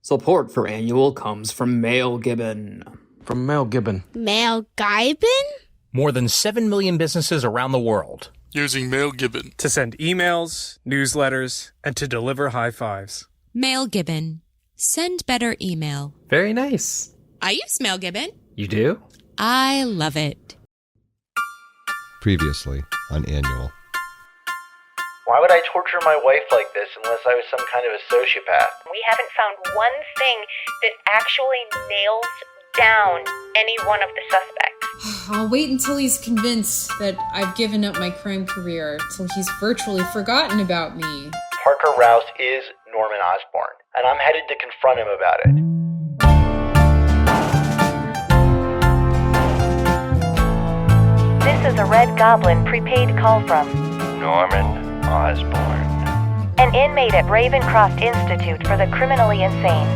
Support for Annual comes from Mail Gibbon. From Mail Gibbon. Mail Gibbon? More than 7 million businesses around the world using Mail Gibbon to send emails, newsletters, and to deliver high fives. Mail Gibbon. Send better email. Very nice. I use Mail Gibbon. You do? I love it. Previously on Annual. Why would I torture my wife like this unless I was some kind of a sociopath? We haven't found one thing that actually nails down any one of the suspects. I'll wait until he's convinced that I've given up my crime career, till he's virtually forgotten about me. Parker Rouse is Norman Osborn, and I'm headed to confront him about it. This is a Red Goblin prepaid call from Norman Osborn, an inmate at Ravencroft Institute for the Criminally Insane.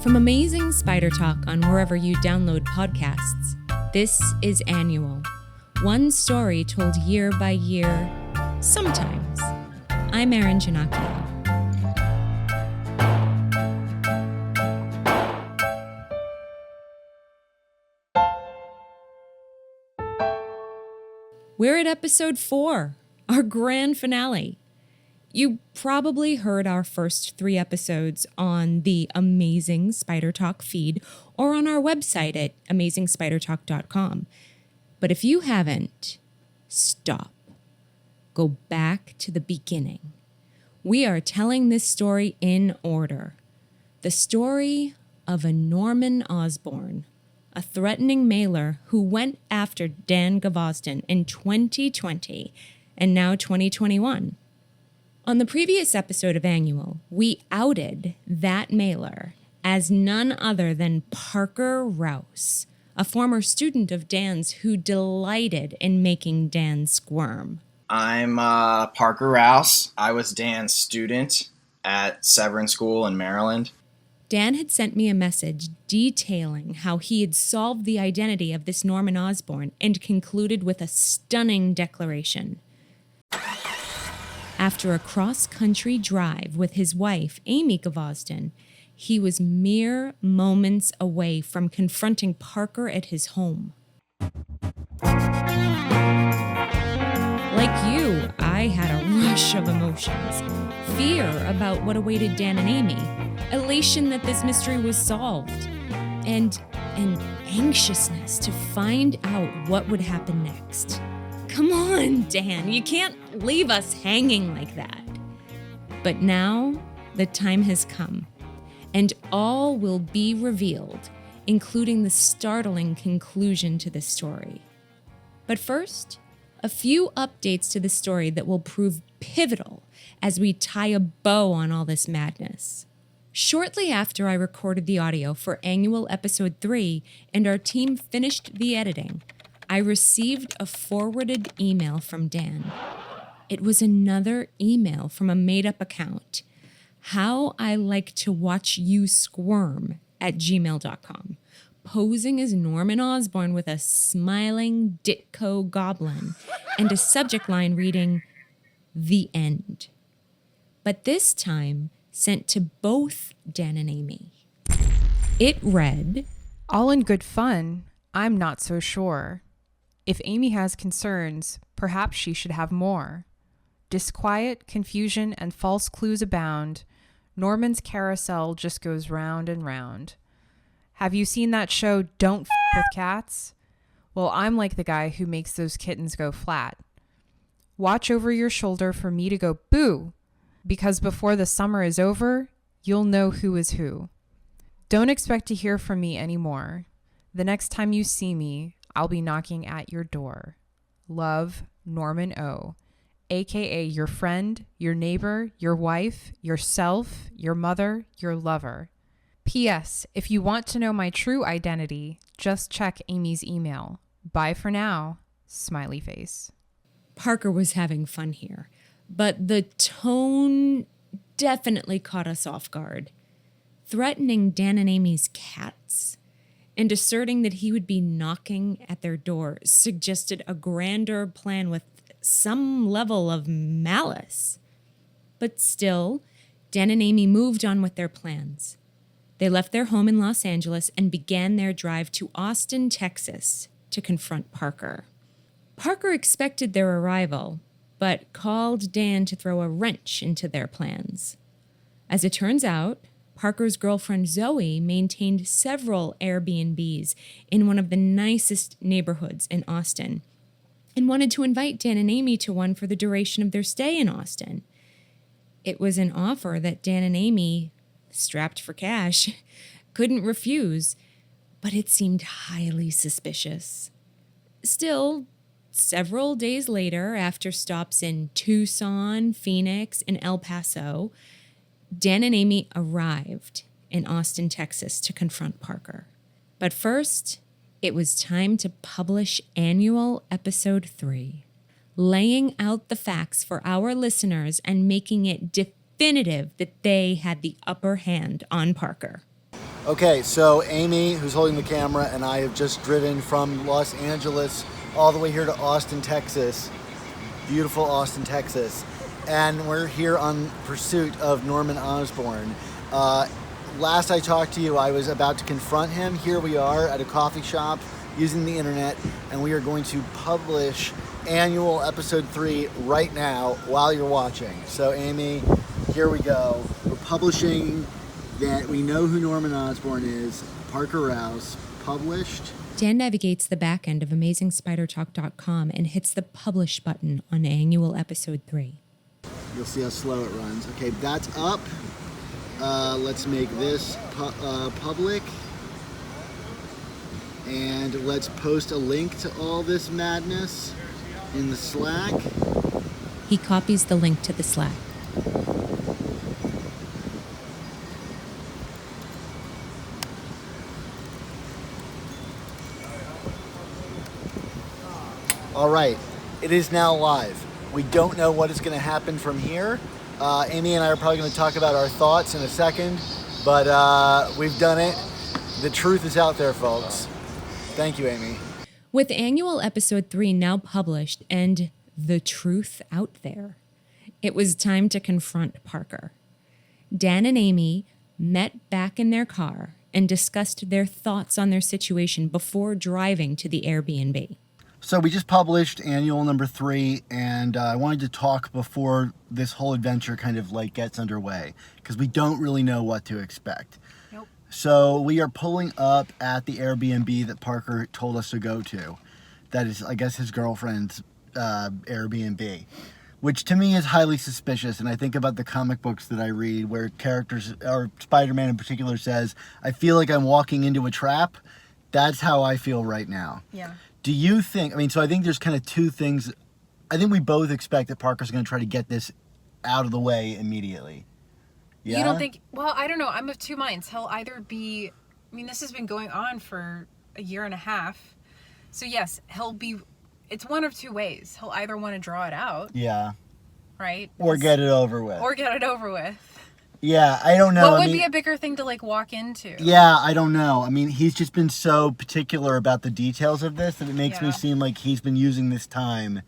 From Amazing Spider Talk on wherever you download podcasts, this is Annual. One story told year by year, sometimes. I'm Erin Ginocchio. We're at episode 4, our grand finale. You probably heard our first 3 episodes on the Amazing Spider Talk feed or on our website at amazingspidertalk.com. But if you haven't, stop. Go back to the beginning. We are telling this story in order. The story of a Norman Osborn, a threatening mailer who went after Dan Gvozden in 2020 and now 2021. On the previous episode of Annual, we outed that mailer as none other than Parker Rouse, a former student of Dan's who delighted in making Dan squirm. I'm Parker Rouse. I was Dan's student at Severn School in Maryland. Dan had sent me a message detailing how he had solved the identity of this Norman Osborn and concluded with a stunning declaration. After a cross-country drive with his wife, Amy Gvozden, he was mere moments away from confronting Parker at his home. Like you, I had a rush of emotions. Fear about what awaited Dan and Amy, elation that this mystery was solved, and anxiousness to find out what would happen next. Come on, Dan, you can't leave us hanging like that. But now, the time has come, and all will be revealed, including the startling conclusion to this story. But first, a few updates to the story that will prove pivotal as we tie a bow on all this madness. Shortly after I recorded the audio for Annual Episode 3 and our team finished the editing, I received a forwarded email from Dan. It was another email from a made-up account, howilikeToWatchYouSquirm@gmail.com, posing as Norman Osborn with a smiling Ditko Goblin and a subject line reading, "The End." But this time, sent to both Dan and Amy. It read, "All in good fun, I'm not so sure. If Amy has concerns, perhaps she should have more. Disquiet, confusion, and false clues abound. Norman's carousel just goes round and round. Have you seen that show, Don't F with Cats? Well, I'm like the guy who makes those kittens go flat. Watch over your shoulder for me to go boo, because before the summer is over, you'll know who is who. Don't expect to hear from me anymore. The next time you see me, I'll be knocking at your door. Love, Norman O., aka your friend, your neighbor, your wife, yourself, your mother, your lover. P.S. If you want to know my true identity, just check Amy's email. Bye for now. Smiley face." Parker was having fun here, but the tone definitely caught us off guard. Threatening Dan and Amy's cats and asserting that he would be knocking at their door suggested a grander plan with some level of malice. But still, Dan and Amy moved on with their plans. They left their home in Los Angeles and began their drive to Austin, Texas, to confront Parker. Parker expected their arrival, but called Dan to throw a wrench into their plans. As it turns out, Parker's girlfriend Zoe maintained several Airbnbs in one of the nicest neighborhoods in Austin and wanted to invite Dan and Amy to one for the duration of their stay in Austin. It was an offer that Dan and Amy, strapped for cash, couldn't refuse, but it seemed highly suspicious. Still, several days later, after stops in Tucson, Phoenix, and El Paso, Dan and Amy arrived in Austin, Texas to confront Parker. But first, it was time to publish annual episode 3, laying out the facts for our listeners and making it definitive that they had the upper hand on Parker. Okay, so Amy, who's holding the camera, and I have just driven from Los Angeles all the way here to Austin, Texas. Beautiful Austin, Texas. And we're here on pursuit of Norman Osborn. Last I talked to you, I was about to confront him. Here we are at a coffee shop using the internet, and we are going to publish annual episode 3 right now while you're watching. So Amy, here we go. We're publishing that we know who Norman Osborn is, Parker Rouse, published. Dan navigates the back end of AmazingSpiderTalk.com and hits the publish button on annual episode 3. You'll see how slow it runs. Okay, that's up. Let's make this public. And let's post a link to all this madness in the Slack. He copies the link to the Slack. All right, it is now live. We don't know what is going to happen from here. Amy and I are probably going to talk about our thoughts in a second, but we've done it. The truth is out there, folks. Thank you, Amy. With annual episode 3 now published and the truth out there, it was time to confront Parker. Dan and Amy met back in their car and discussed their thoughts on their situation before driving to the Airbnb. So we just published annual number 3, and I wanted to talk before this whole adventure kind of like gets underway, because we don't really know what to expect. Nope. So we are pulling up at the Airbnb that Parker told us to go to. That is, I guess, his girlfriend's Airbnb, which to me is highly suspicious. And I think about the comic books that I read where characters, or Spider-Man in particular, says, I feel like I'm walking into a trap. That's how I feel right now. Yeah. Do you think, so I think there's kind of two things. I think we both expect that Parker's going to try to get this out of the way immediately. Yeah? You don't think, well, I don't know. I'm of two minds. He'll either be, this has been going on for a year and a half. So yes, it's one of two ways. He'll either want to draw it out. Yeah. Right? Or get it over with. Yeah, I don't know. What would be a bigger thing to walk into? Yeah, I don't know. He's just been so particular about the details of this that it makes me seem like he's been using this time,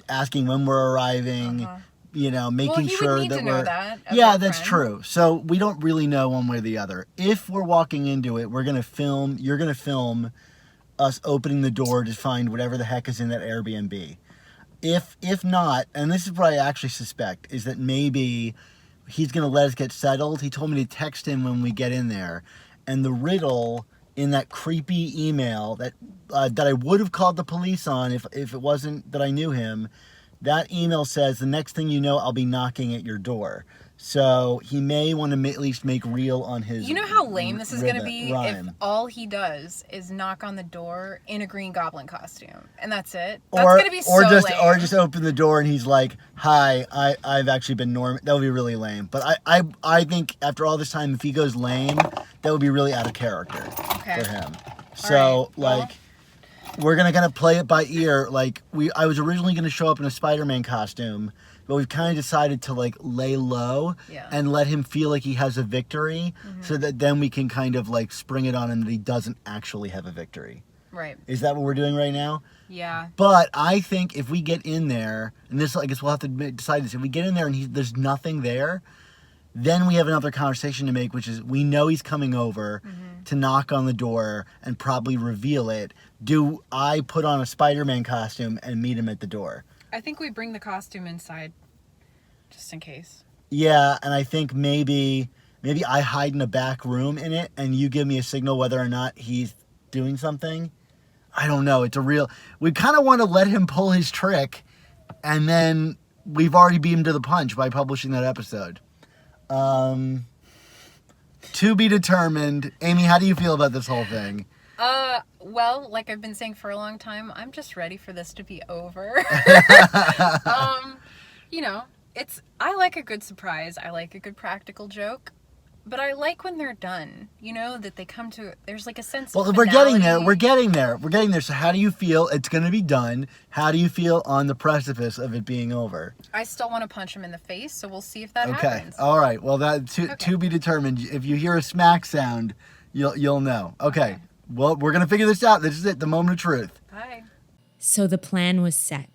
asking when we're arriving, making sure that we're... Yeah, that's true. So we don't really know one way or the other. If we're walking into it, you're going to film us opening the door to find whatever the heck is in that Airbnb. If not, and this is what I actually suspect, is that maybe he's going to let us get settled. He told me to text him when we get in there. And the riddle in that creepy email that I would have called the police on if it wasn't that I knew him, that email says, the next thing you know, I'll be knocking at your door. So he may want to at least make real on his... You know how lame this is going to be rhyme. if all he does is knock on the door in a green goblin costume, and that's it? That's going to be so lame. Or just open the door and he's like, hi, I've actually been Norman. That would be really lame. But I think after all this time, if he goes lame, that would be really out of character for him. So, we're going to play it by ear. I was originally going to show up in a Spider-Man costume, but we've kind of decided to lay low and let him feel like he has a victory, so that then we can kind of spring it on him that he doesn't actually have a victory. Right. Is that what we're doing right now? Yeah. But I think if we get in there, and this, I guess we'll have to decide this, if we get in there and there's nothing there, Then we have another conversation to make, which is we know he's coming over to knock on the door and probably reveal it. Do I put on a Spider-Man costume and meet him at the door? I think we bring the costume inside, just in case. Yeah, and I think maybe I hide in a back room in it and you give me a signal whether or not he's doing something. I don't know. We kind of want to let him pull his trick, and then we've already beat him to the punch by publishing that episode. To be determined. Amy, how do you feel about this whole thing? Well, like I've been saying for a long time, I'm just ready for this to be over. You know, I like a good surprise. I like a good practical joke. But I like when they're done, you know, that they come to, there's like a sense of finality. We're getting there. So how do you feel it's going to be done? How do you feel on the precipice of it being over? I still want to punch him in the face, so we'll see if that happens. Okay, all right. Well, to be determined. If you hear a smack sound, you'll know. Okay, well, we're going to figure this out. This is it, the moment of truth. Bye. So the plan was set.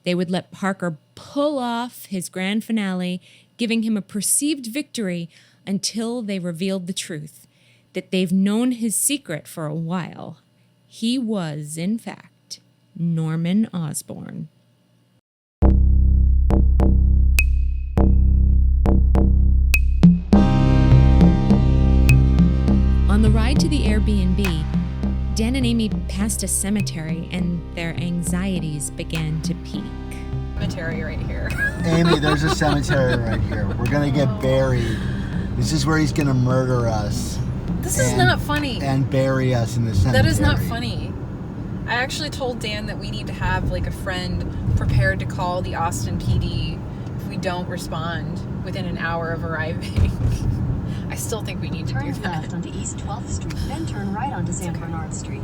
They would let Parker pull off his grand finale, giving him a perceived victory until they revealed the truth, that they've known his secret for a while. He was, in fact, Norman Osborn. On the ride to the Airbnb, Dan and Amy passed a cemetery and their anxieties began to peak. Cemetery right here. Amy, there's a cemetery right here. We're going to get buried. This is where he's going to murder us. This is not funny. And bury us in the cemetery. That is not funny. I actually told Dan that we need to have like a friend prepared to call the Austin PD if we don't respond within an hour of arriving. I still think we need to do that. Turn left onto East 12th Street, then turn right onto San Bernard Street.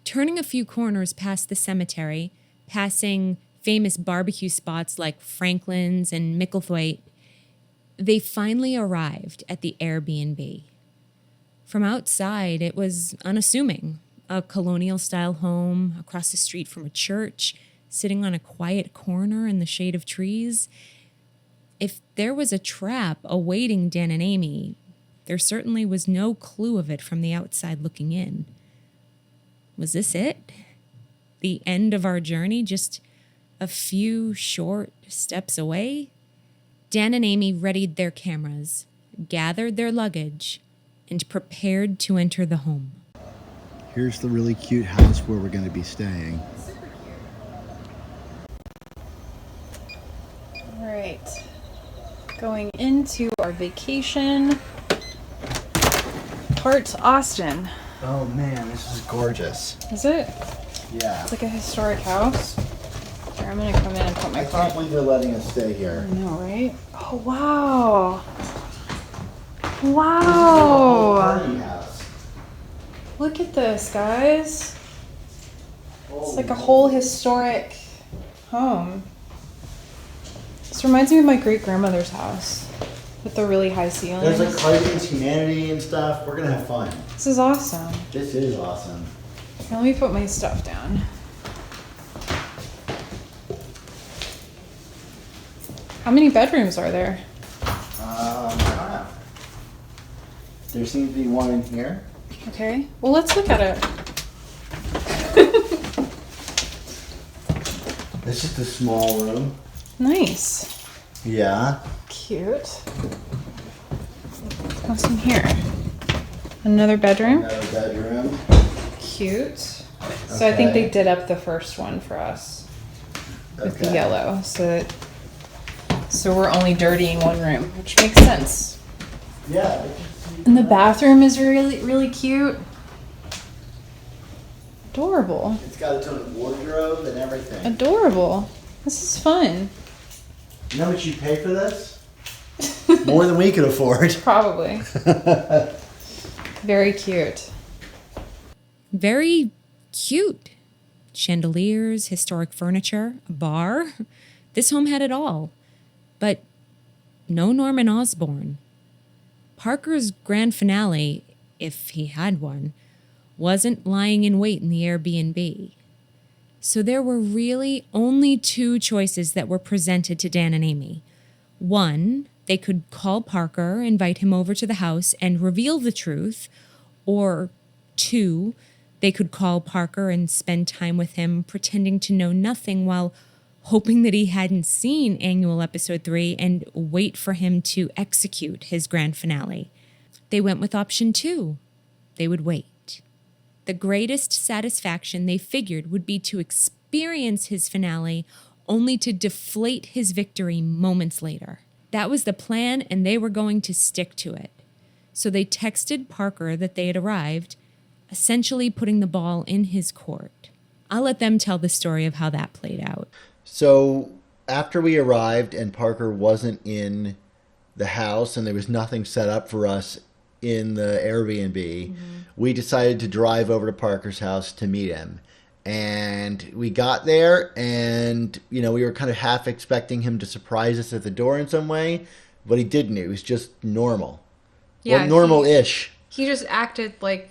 Turning a few corners past the cemetery, passing famous barbecue spots like Franklin's and Micklethwaite, they finally arrived at the Airbnb. From outside, it was unassuming. A colonial-style home across the street from a church, sitting on a quiet corner in the shade of trees. If there was a trap awaiting Dan and Amy, there certainly was no clue of it from the outside looking in. Was this it? The end of our journey, just a few short steps away? Dan and Amy readied their cameras, gathered their luggage, and prepared to enter the home. Here's the really cute house where we're going to be staying. All right. Going into our vacation. Part Austin. Oh man, this is gorgeous. Is it? Yeah. It's like a historic house. Here, I'm gonna come in and put my car. I can't believe they're letting us stay here. I know, right? Oh wow! Wow! Party house. Look at this, guys. It's like a whole historic home. This reminds me of my great grandmother's house with the really high ceilings. There's like Clayton's Humanity and stuff. We're gonna have fun. This is awesome. This is awesome. Now let me put my stuff down. How many bedrooms are there? I don't know. There seems to be one in here. Okay. Well, let's look at it. This is the small room. Nice. Yeah. Cute. What's in here? Another bedroom? Another bedroom. Cute. So I think they did up the first one for us with the yellow. So we're only dirtying one room, which makes sense. Yeah. And the bathroom is really, really cute. Adorable. It's got its own wardrobe and everything. Adorable. This is fun. You know what you pay for this? More than we could afford. Probably. Very cute. Very cute. Chandeliers, historic furniture, a bar. This home had it all. But no Norman Osborn. Parker's grand finale, if he had one, wasn't lying in wait in the Airbnb. So there were really only two choices that were presented to Dan and Amy. One, They could call Parker, invite him over to the house, and reveal the truth. Or 2, they could call Parker and spend time with him, pretending to know nothing while hoping that he hadn't seen Annual Episode 3 and wait for him to execute his grand finale. They went with option 2. They would wait. The greatest satisfaction they figured would be to experience his finale only to deflate his victory moments later. That was the plan, and they were going to stick to it. So they texted Parker that they had arrived, essentially putting the ball in his court. I'll let them tell the story of how that played out. So after we arrived and Parker wasn't in the house and there was nothing set up for us in the Airbnb, we decided to drive over to Parker's house to meet him. And we got there and, we were kind of half expecting him to surprise us at the door in some way, but he didn't. It was just normal. Yeah, well, normal-ish. He just acted like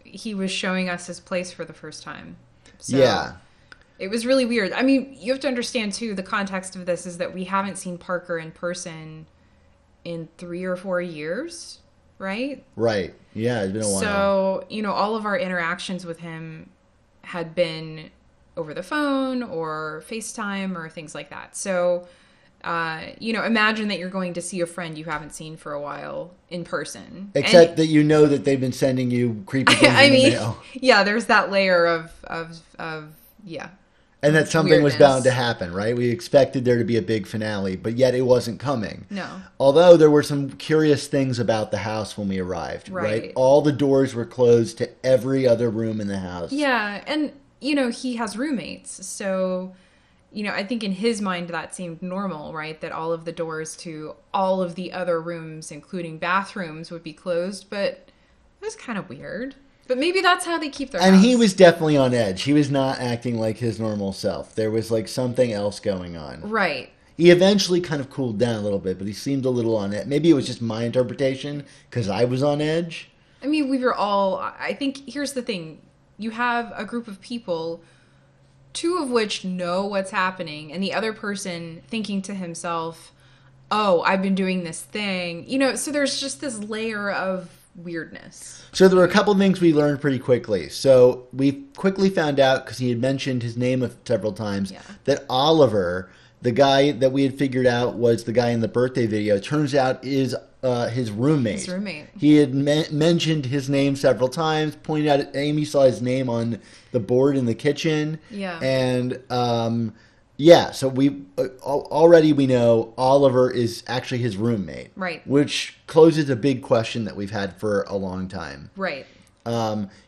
he was showing us his place for the first time. So yeah. It was really weird. I mean, you have to understand, too, the context of this is that we haven't seen Parker in person in 3 or 4 years, right? Right. Yeah, it's been a while. So, all of our interactions with him had been over the phone or FaceTime or things like that. So, imagine that you're going to see a friend you haven't seen for a while in person. Except that that they've been sending you creepy things in the mail. Yeah, there's that layer of yeah. And that something was bound to happen, right? We expected there to be a big finale, but yet it wasn't coming. No. Although there were some curious things about the house when we arrived, right? All the doors were closed to every other room in the house. Yeah, and, he has roommates, so... I think in his mind that seemed normal, right? That all of the doors to all of the other rooms, including bathrooms, would be closed. But it was kind of weird. But maybe that's how they keep their And house. he was definitely on edge. He was not acting like his normal self. There was something else going on. Right. He eventually kind of cooled down a little bit, but he seemed a little on edge. Maybe it was just my interpretation because I was on edge. I mean, we were all... I think here's the thing. You have a group of people... 2 of which know what's happening, and the other person thinking to himself, oh, I've been doing this thing. So there's just this layer of weirdness. So there were a couple of things we learned pretty quickly. So we quickly found out, because he had mentioned his name several times, that Oliver, the guy that we had figured out was the guy in the birthday video, turns out is his roommate. His roommate. He had mentioned his name several times, pointed out Amy saw his name on the board in the kitchen. Yeah. And, so we already we know Oliver is actually his roommate. Right. Which closes a big question that we've had for a long time. Right.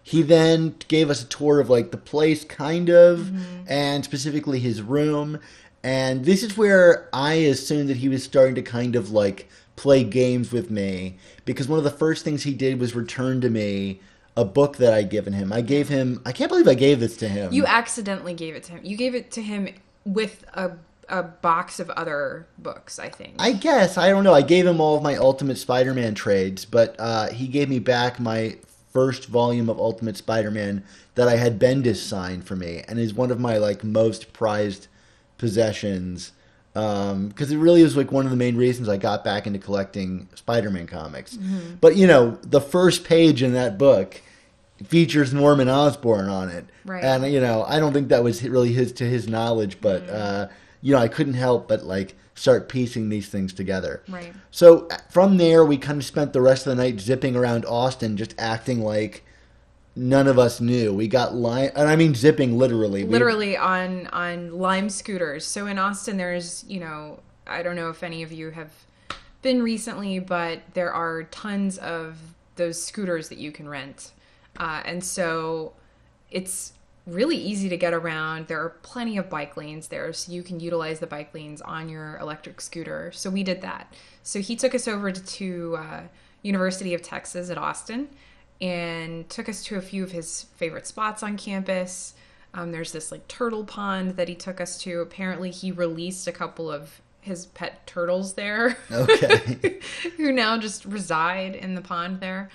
He then gave us a tour of the place, kind of, and specifically his room. And this is where I assumed that he was starting to kind of play games with me, because one of the first things he did was return to me a book that I'd given him. I can't believe I gave this to him. You accidentally gave it to him. You gave it to him with a box of other books, I think. I guess. I don't know. I gave him all of my Ultimate Spider-Man trades, but he gave me back my first volume of Ultimate Spider-Man that I had Bendis sign for me, and is one of my most prized possessions. Because it really was one of the main reasons I got back into collecting Spider-Man comics. Mm-hmm. But the first page in that book features Norman Osborn on it, right? And I don't think that was really his knowledge, but I couldn't help but start piecing these things together. Right. So from there, we kind of spent the rest of the night zipping around Austin, just acting like none of us knew. We got and I mean zipping literally. Literally on Lime scooters. So in Austin, there's, I don't know if any of you have been recently, but there are tons of those scooters that you can rent. And so it's really easy to get around. There are plenty of bike lanes there, so you can utilize the bike lanes on your electric scooter. So we did that. So he took us over to University of Texas at Austin, and took us to a few of his favorite spots on campus. There's this turtle pond that he took us to. Apparently he released a couple of his pet turtles there. Okay. Who now just reside in the pond there.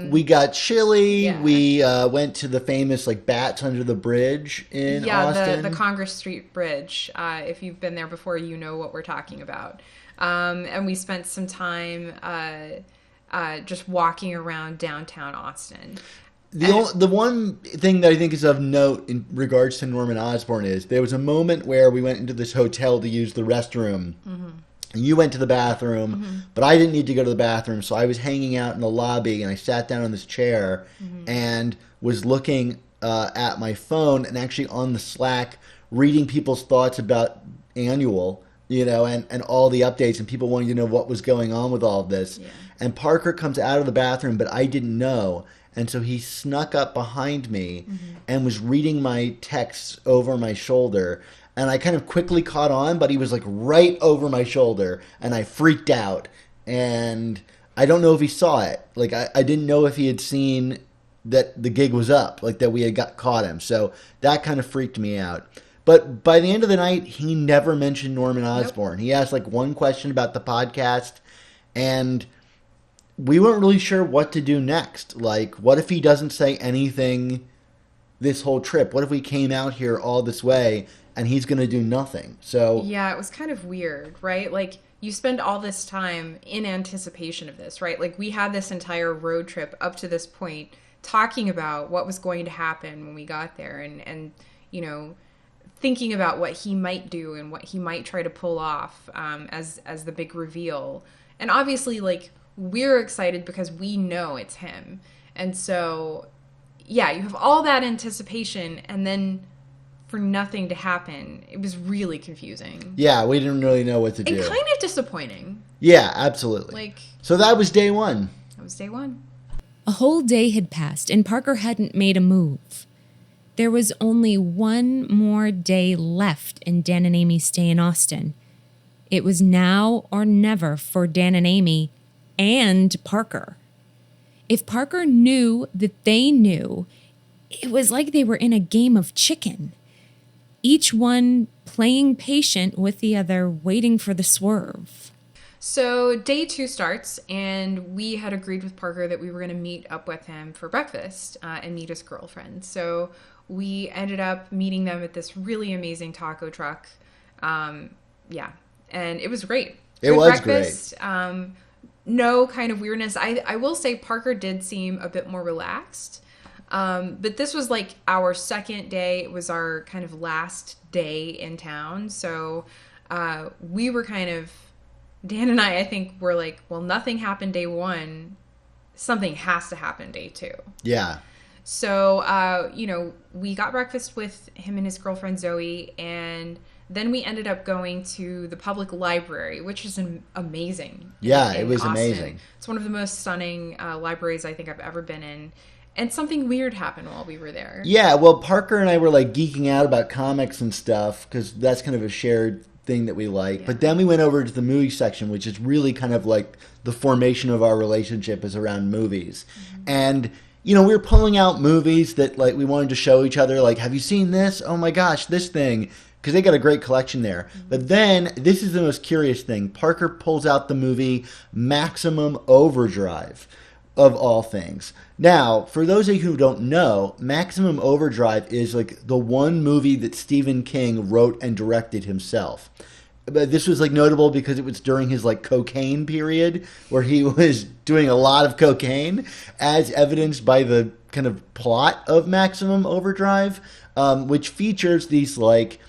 We got chili. Yeah. We went to the famous Bats Under the Bridge in Austin. The Congress Street Bridge. If you've been there before, you know what we're talking about. And we spent some time just walking around downtown Austin. The one thing that I think is of note in regards to Norman Osborn is there was a moment where we went into this hotel to use the restroom. And you went to the bathroom, but I didn't need to go to the bathroom, so I was hanging out in the lobby, and I sat down on this chair and was looking at my phone and actually on the Slack reading people's thoughts about Annual, and all the updates and people wanting to know what was going on with all of this. Yeah. And Parker comes out of the bathroom, but I didn't know. And so he snuck up behind me and was reading my texts over my shoulder. And I kind of quickly caught on, but he was like right over my shoulder, and I freaked out. And I don't know if he saw it. Like, I didn't know if he had seen that the gig was up, like that we had caught him. So that kind of freaked me out. But by the end of the night, he never mentioned Norman Osborn. Nope. He asked like one question about the podcast, and we weren't really sure what to do next. Like, what if he doesn't say anything this whole trip? What if we came out here all this way and he's going to do nothing? So yeah, it was kind of weird, right? Like, you spend all this time in anticipation of this, right? Like, we had this entire road trip up to this point talking about what was going to happen when we got there, and thinking about what he might do and what he might try to pull off as the big reveal. And obviously, like, we're excited because we know it's him. And so, yeah, you have all that anticipation, and then for nothing to happen, it was really confusing. Yeah, we didn't really know what to do. And kind of disappointing. Yeah, absolutely. So that was day one. That was day one. A whole day had passed, and Parker hadn't made a move. There was only one more day left in Dan and Amy's stay in Austin. It was now or never for Dan and Amy and Parker. If Parker knew that they knew, it was like they were in a game of chicken. Each one playing patient with the other, waiting for the swerve. So day 2 starts, and we had agreed with Parker that we were going to meet up with him for breakfast and meet his girlfriend. So we ended up meeting them at this really amazing taco truck. And it was great. It was breakfast. Great. No kind of weirdness. I will say Parker did seem a bit more relaxed. But this was like our second day. It was our kind of last day in town. So we were kind of, Dan and I think, were like, well, nothing happened day 1. Something has to happen day 2. Yeah. So, we got breakfast with him and his girlfriend Zoe, and then we ended up going to the public library, which is amazing. Yeah, it was Austin. amazing. It's one of the most stunning libraries I think I've ever been in. And something weird happened while we were there. Yeah, well, Parker and I were like geeking out about comics and stuff because that's kind of a shared thing that we like. Yeah. But then we went over to the movie section, which is really kind of like the formation of our relationship is around movies. Mm-hmm. And we were pulling out movies that like we wanted to show each other, like, have you seen this? Oh my gosh, this thing. Because they got a great collection there. Mm-hmm. But then, this is the most curious thing. Parker pulls out the movie Maximum Overdrive, of all things. Now, for those of you who don't know, Maximum Overdrive is like the one movie that Stephen King wrote and directed himself. But this was like notable because it was during his like cocaine period where he was doing a lot of cocaine, as evidenced by the kind of plot of Maximum Overdrive, which features these like,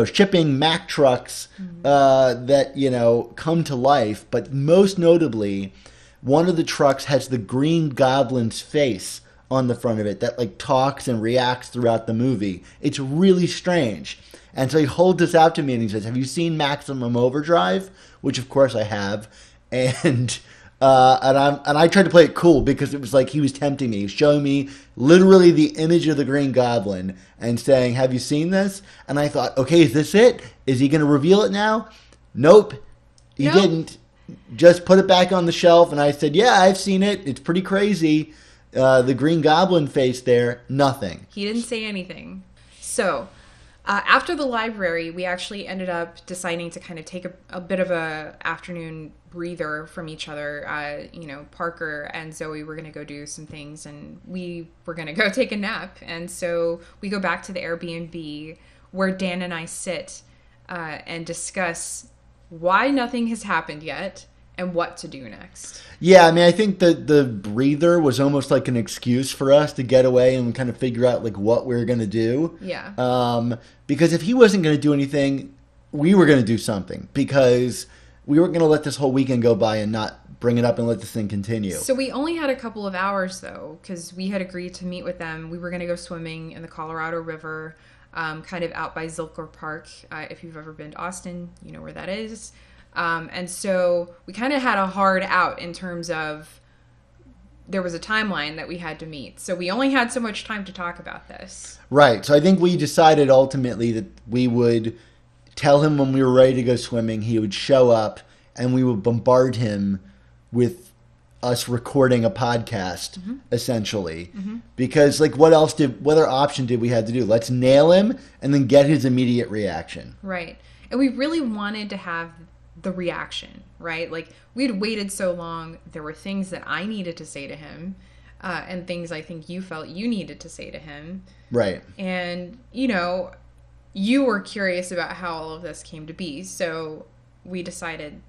shipping Mack trucks that, come to life. But most notably, one of the trucks has the Green Goblin's face on the front of it that like talks and reacts throughout the movie. It's really strange. And so he holds this out to me and he says, have you seen Maximum Overdrive? Which of course I have. And I tried to play it cool because it was like he was tempting me. He was showing me literally the image of the Green Goblin and saying, have you seen this? And I thought, okay, is this it? Is he going to reveal it now? Nope. He didn't. Just put it back on the shelf. And I said, yeah, I've seen it. It's pretty crazy. The Green Goblin face there, nothing. He didn't say anything. So after the library, we actually ended up deciding to kind of take a bit of a afternoon breather from each other. Parker and Zoe were going to go do some things, and we were going to go take a nap. And so we go back to the Airbnb where Dan and I sit and discuss why nothing has happened yet, and what to do next. Yeah, I mean, I think that the breather was almost like an excuse for us to get away and kind of figure out like what we were going to do. Yeah. Because if he wasn't going to do anything, we were going to do something, because we weren't going to let this whole weekend go by and not bring it up and let this thing continue. So we only had a couple of hours, though, because we had agreed to meet with them. We were going to go swimming in the Colorado River, kind of out by Zilker Park. If you've ever been to Austin, you know where that is. And so we kind of had a hard out in terms of there was a timeline that we had to meet. So we only had so much time to talk about this. Right. So I think we decided ultimately that we would tell him when we were ready to go swimming, he would show up, and we would bombard him with us recording a podcast, essentially. Because, like, what other option did we have to do? Let's nail him and then get his immediate reaction. Right. And we really wanted to have the reaction, right? Like, we'd waited so long. There were things that I needed to say to him, and things I think you felt you needed to say to him. Right. And, you know, you were curious about how all of this came to be. So we decided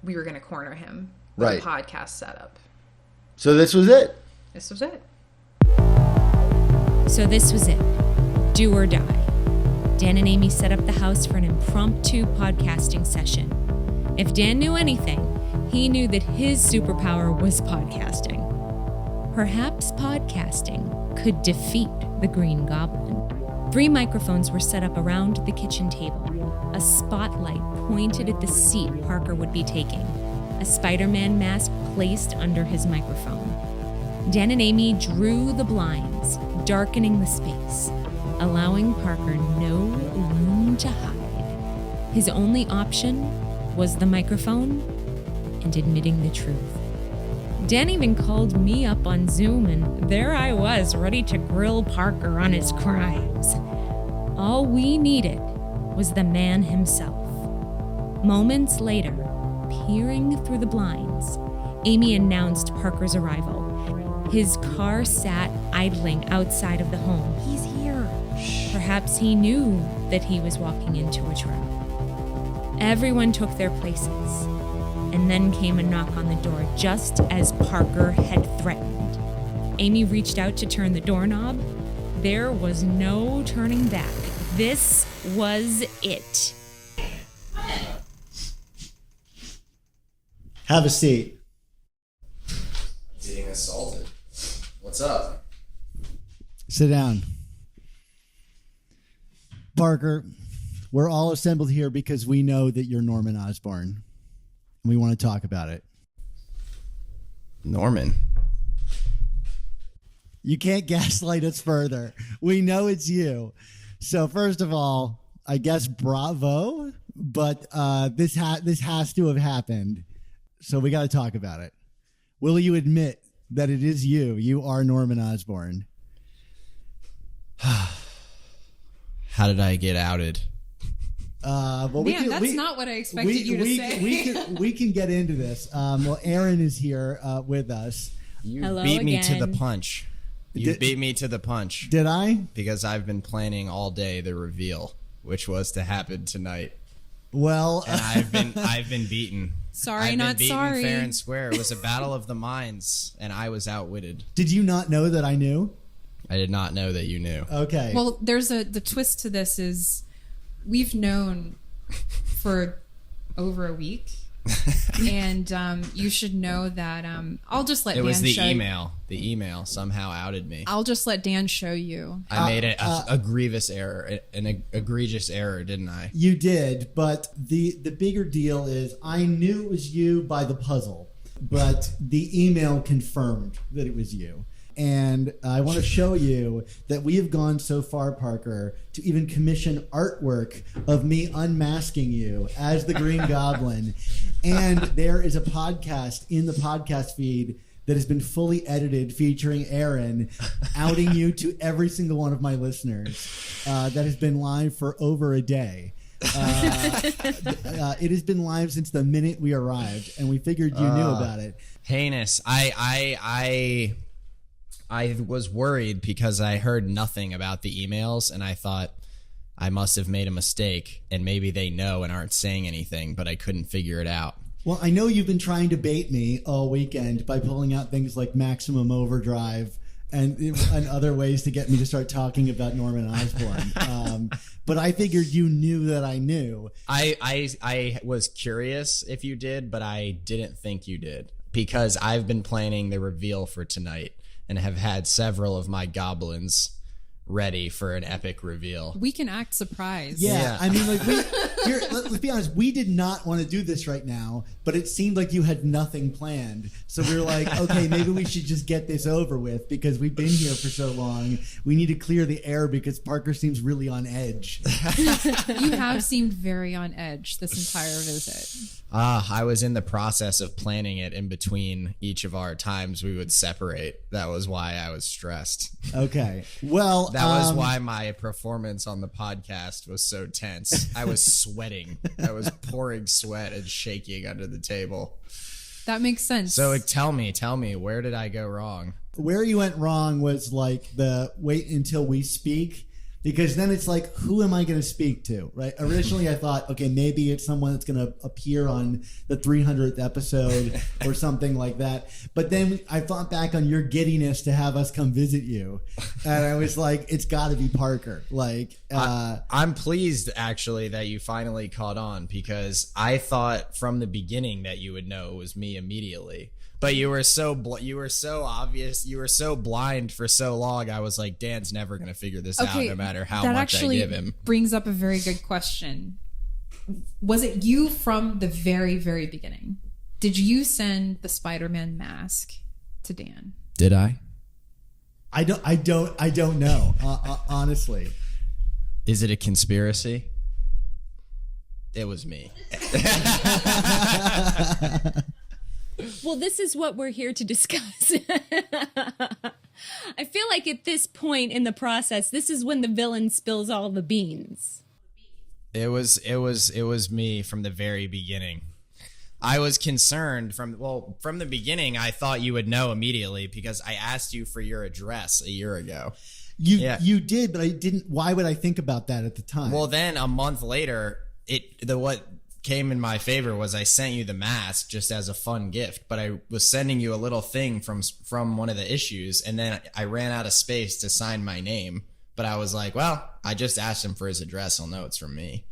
we were going to corner him with a podcast setup. So this was it. This was it. So this was it. Do or die. Dan and Amy set up the house for an impromptu podcasting session. If Dan knew anything, he knew that his superpower was podcasting. Perhaps podcasting could defeat the Green Goblin. 3 microphones were set up around the kitchen table. A spotlight pointed at the seat Parker would be taking. A Spider-Man mask placed under his microphone. Dan and Amy drew the blinds, darkening the space, allowing Parker no room to hide. His only option was the microphone and admitting the truth. Dan even called me up on Zoom, and there I was, ready to grill Parker on his crimes. All we needed was the man himself. Moments later, peering through the blinds, Amy announced Parker's arrival. His car sat idling outside of the home. He's here. Perhaps he knew that he was walking into a trap. Everyone took their places, and then came a knock on the door just as Parker had threatened. Amy reached out to turn the doorknob. There was no turning back. This was it. Have a seat. Being assaulted. What's up? Sit down. Parker, we're all assembled here because we know that you're Norman Osborn. And we want to talk about it. Norman. You can't gaslight us further. We know it's you. So first of all, I guess bravo, but this has to have happened. So we got to talk about it. Will you admit that it is you? You are Norman Osborn. How did I get outed? Well, that's not what I expected you to say. We can get into this. Well, Aaron is here with us. You Hello beat me to again. the punch. You beat me to the punch. Did I? Because I've been planning all day the reveal, which was to happen tonight. Well, And I've been beaten. Sorry, I've not been beaten sorry. fair and square. It was a battle of the minds, and I was outwitted. did you not know that I knew? I did not know that you knew. Okay. Well, the twist to this is we've known for over a week. And you should know that I'll just let It Dan was the show email. The email somehow outed me. I'll just let Dan show you. I made a grievous error, an egregious error, didn't I? You did, but the bigger deal is I knew it was you by the puzzle, but the email confirmed that it was you. And I want to show you that we have gone so far, Parker, to even commission artwork of me unmasking you as the Green Goblin. And there is a podcast in the podcast feed that has been fully edited featuring Aaron outing you to every single one of my listeners that has been live for over a day. It has been live since the minute we arrived, and we figured you knew about it. Heinous. I was worried because I heard nothing about the emails, and I thought I must have made a mistake, and maybe they know and aren't saying anything, but I couldn't figure it out. Well, I know you've been trying to bait me all weekend by pulling out things like Maximum Overdrive and other ways to get me to start talking about Norman Osborn. But I figured you knew that I knew. I was curious if you did, but I didn't think you did, because I've been planning the reveal for tonight and have had several of my goblins ready for an epic reveal. We can act surprised. Yeah. I mean, like, let's be honest. We did not want to do this right now, but it seemed like you had nothing planned. So we were like, okay, maybe we should just get this over with because we've been here for so long. We need to clear the air because Parker seems really on edge. You have seemed very on edge this entire visit. I was in the process of planning it in between each of our times we would separate. That was why I was stressed. Okay. Well, that was why my performance on the podcast was so tense. I was sweating. I was pouring sweat and shaking under the table. That makes sense. So tell me, where did I go wrong? Where you went wrong was like the wait until we speak. Because then it's like, who am I going to speak to, right? Originally, I thought, okay, maybe it's someone that's going to appear on the 300th episode or something like that. But then I thought back on your giddiness to have us come visit you. And I was like, it's got to be Parker. Like, I'm pleased, actually, that you finally caught on, because I thought from the beginning that you would know it was me immediately. But you were so obvious. You were so blind for so long. I was like, Dan's never going to figure this out, no matter how much I give him. That brings up a very good question. Was it you from the very, very beginning? Did you send the Spider-Man mask to Dan? Did I? I don't know. Honestly, is it a conspiracy? It was me. Well, this is what we're here to discuss. I feel like at this point in the process, this is when the villain spills all the beans. It was me from the very beginning. I was concerned from the beginning. I thought you would know immediately because I asked you for your address a year ago. You did, but I didn't. Why would I think about that at the time? Well, then a month later, what came in my favor was I sent you the mask just as a fun gift, but I was sending you a little thing from one of the issues, and then I ran out of space to sign my name. But I was like, well, I just asked him for his address. He'll know it's from me.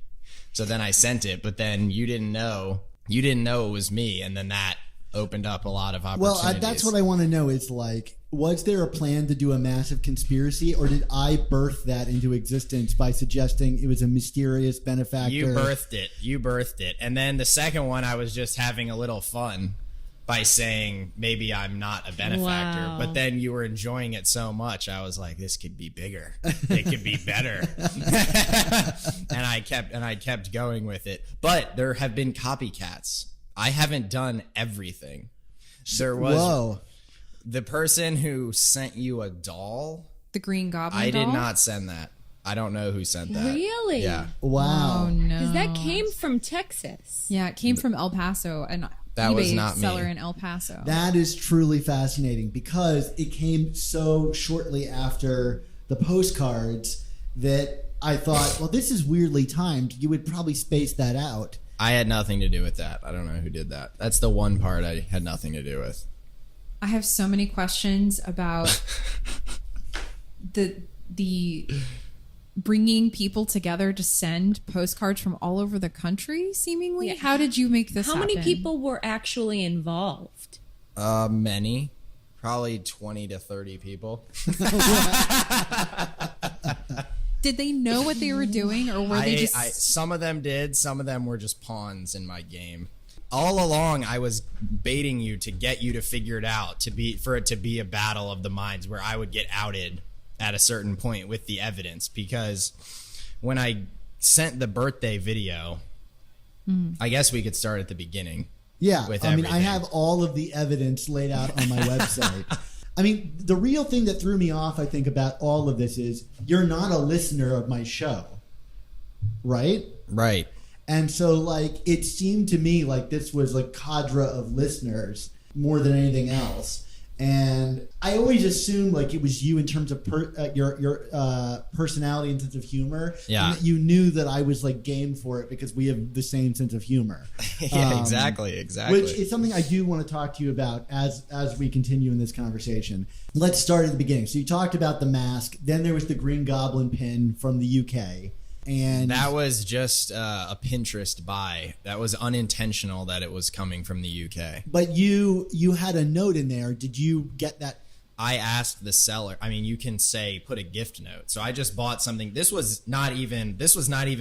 So then I sent it, but then you didn't know it was me, and then that opened up a lot of opportunities. Well, that's what I want to know is, like, was there a plan to do a massive conspiracy, or did I birth that into existence by suggesting it was a mysterious benefactor? You birthed it. And then the second one, I was just having a little fun by saying maybe I'm not a benefactor. Wow. But then you were enjoying it so much, I was like, this could be bigger. It could be better. and I kept going with it. But there have been copycats. I haven't done everything. There was the person who sent you a doll. The Green Goblin I doll? did not send that. I don't know who sent that. Really? Yeah. Wow. Oh, no. Because that came from Texas. Yeah, it came from El Paso, an That eBay was not me. seller in El Paso. That is truly fascinating because it came so shortly after the postcards that I thought, well, this is weirdly timed. You would probably space that out. I had nothing to do with that. I don't know who did that. That's the one part I had nothing to do with. I have so many questions about the bringing people together to send postcards from all over the country, seemingly. Yeah. How did you make this happen? How many people were actually involved? Many. Probably 20 to 30 people. Did they know what they were doing, or were they just... some of them did. Some of them were just pawns in my game. All along, I was baiting you to get you to figure it out, for it to be a battle of the minds where I would get outed at a certain point with the evidence. Because when I sent the birthday video, I guess we could start at the beginning. Yeah, with I mean, everything. I have all of the evidence laid out on my website. I mean, the real thing that threw me off, I think, about all of this is you're not a listener of my show, right? Right. And so, like, it seemed to me like this was a cadre of listeners more than anything else. And I always assumed like it was you in terms of your personality and sense of humor. Yeah. And that you knew that I was like game for it because we have the same sense of humor. Yeah, exactly. Which is something I do want to talk to you about as we continue in this conversation. Let's start at the beginning. So you talked about the mask. Then there was the Green Goblin pin from the UK. And that was just a Pinterest buy. That was unintentional that it was coming from the UK. But you had a note in there. Did you get that? I asked the seller. I mean, you can say put a gift note. So I just bought something. This was not even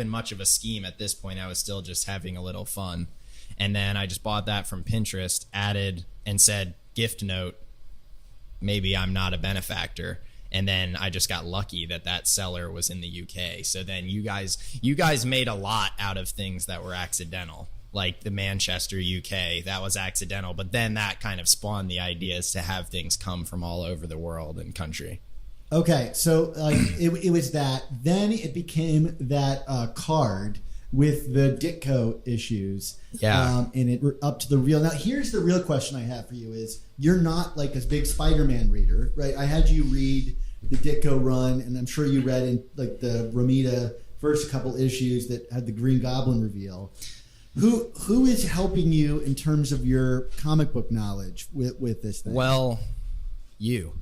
much of a scheme at this point. I was still just having a little fun. And then I just bought that from Pinterest, added and said gift note. Maybe I'm not a benefactor. And then I just got lucky that seller was in the UK. So then you guys made a lot out of things that were accidental, like the Manchester UK. That was accidental, but then that kind of spawned the ideas to have things come from all over the world and country. Okay, so it was that. Then it became that card with the Ditko issues. Yeah. And it up to the real. Now, here's the real question I have for you is, you're not like a big Spider-Man reader, right? I had you read the Ditko run, and I'm sure you read in like the Romita first couple issues that had the Green Goblin reveal. Who is helping you in terms of your comic book knowledge with this thing? Well, you.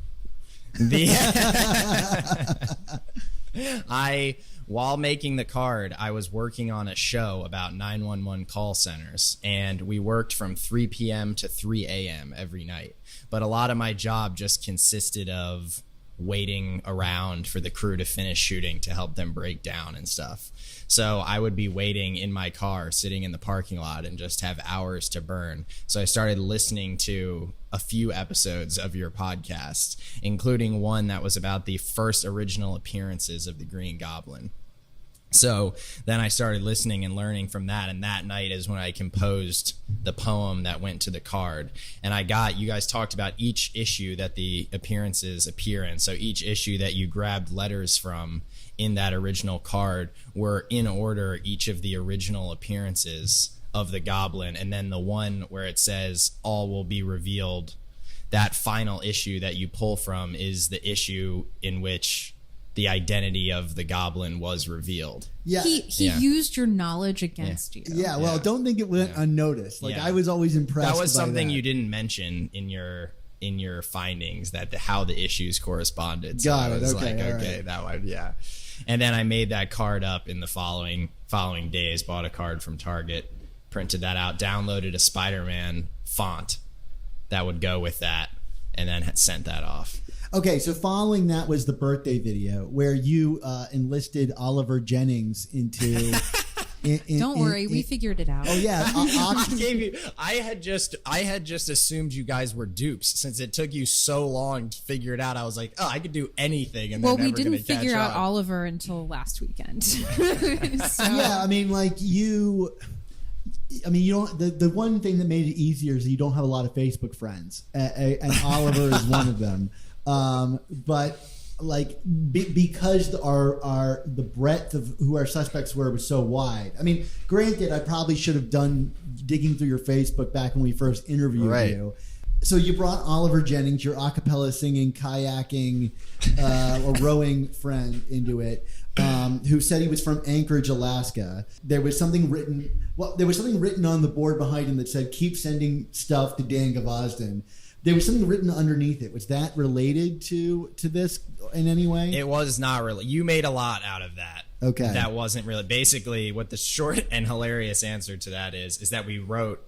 While making the card, I was working on a show about 911 call centers, and we worked from 3 p.m. to 3 a.m. every night. But a lot of my job just consisted of waiting around for the crew to finish shooting to help them break down and stuff. So I would be waiting in my car, sitting in the parking lot, and just have hours to burn. So I started listening to a few episodes of your podcast, including one that was about the first original appearances of the Green Goblin. So then I started listening and learning from that, and that night is when I composed the poem that went to the card. And you guys talked about each issue that the appearances appear in. So each issue that you grabbed letters from in that original card were in order each of the original appearances of the Goblin, and then the one where it says all will be revealed, that final issue that you pull from is the issue in which the identity of the Goblin was revealed. Yeah, he used your knowledge against you. Yeah, well, don't think it went unnoticed. Like I was always impressed. That was something that. You didn't mention in your findings, that how the issues corresponded. So Got it. I was Okay, like, all okay, right. that one, yeah. And then I made that card up in the following days. Bought a card from Target, printed that out, downloaded a Spider-Man font that would go with that, and then had sent that off. Okay, so following that was the birthday video where you enlisted Oliver Jennings into. Don't worry, we figured it out. Oh yeah, I had just assumed you guys were dupes since it took you so long to figure it out. I was like, oh, I could do anything, and well, we didn't figure out Oliver until last weekend. So. Yeah, I mean, like you don't. The one thing that made it easier is you don't have a lot of Facebook friends, and Oliver is one of them. But like because the breadth of who our suspects were was so wide. I mean, granted, I probably should have done digging through your Facebook back when we first interviewed you. So you brought Oliver Jennings, your a cappella singing, kayaking, or rowing friend into it, who said he was from Anchorage, Alaska. There was something written on the board behind him that said, "Keep sending stuff to Dan Gvozden." There was something written underneath it. Was that related to this in any way? It was not really. You made a lot out of that. Okay. That wasn't really. Basically, what the short and hilarious answer to that is that we wrote,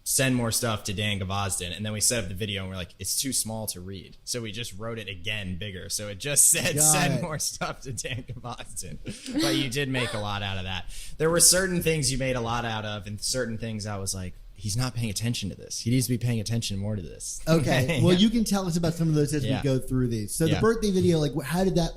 send more stuff to Dan Gvozden, and then we set up the video and we're like, it's too small to read. So we just wrote it again bigger. So it just said, send more stuff to Dan Gvozden. But you did make a lot out of that. There were certain things you made a lot out of, and certain things I was like, he's not paying attention to this. He needs to be paying attention more to this. Okay. Well, you can tell us about some of those as we go through these. So the birthday video, like, how did that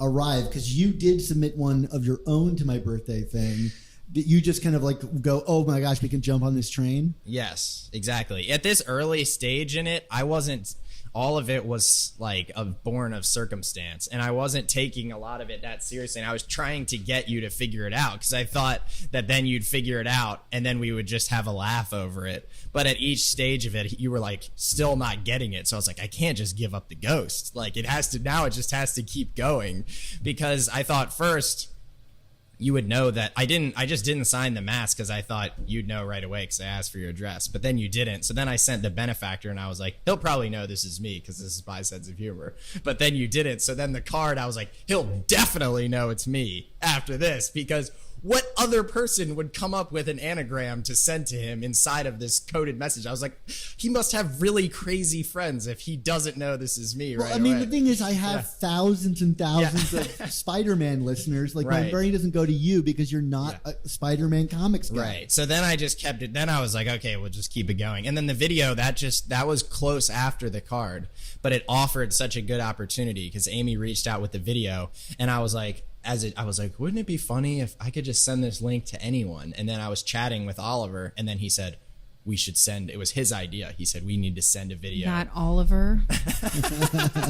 arrive? Because you did submit one of your own to my birthday thing. Did you just kind of like go, oh my gosh, we can jump on this train? Yes, exactly. At this early stage in it, I wasn't all of it was like born of circumstance, and I wasn't taking a lot of it that seriously, and I was trying to get you to figure it out because I thought that then you'd figure it out and then we would just have a laugh over it. But at each stage of it, you were like still not getting it, so I was like, I can't just give up the ghost. Like, it just has to keep going, because I thought first you would know that I just didn't sign the mask because I thought you'd know right away because I asked for your address, but then you didn't. So then I sent the benefactor and I was like, he'll probably know this is me because this is my sense of humor, but then you didn't. So then the card, I was like, he'll definitely know it's me after this, because what other person would come up with an anagram to send to him inside of this coded message? I was like, he must have really crazy friends if he doesn't know this is me right away. The thing is, I have thousands and thousands of Spider-Man listeners. Like, my brain doesn't go to you because you're not a Spider-Man comics guy. Right. So then I just kept it. Then I was like, okay, we'll just keep it going. And then the video, that was close after the card, but it offered such a good opportunity because Amy reached out with the video, and I was like, wouldn't it be funny if I could just send this link to anyone? And then I was chatting with Oliver, and then he said, we should send, it was his idea. He said, we need to send a video. Not Oliver.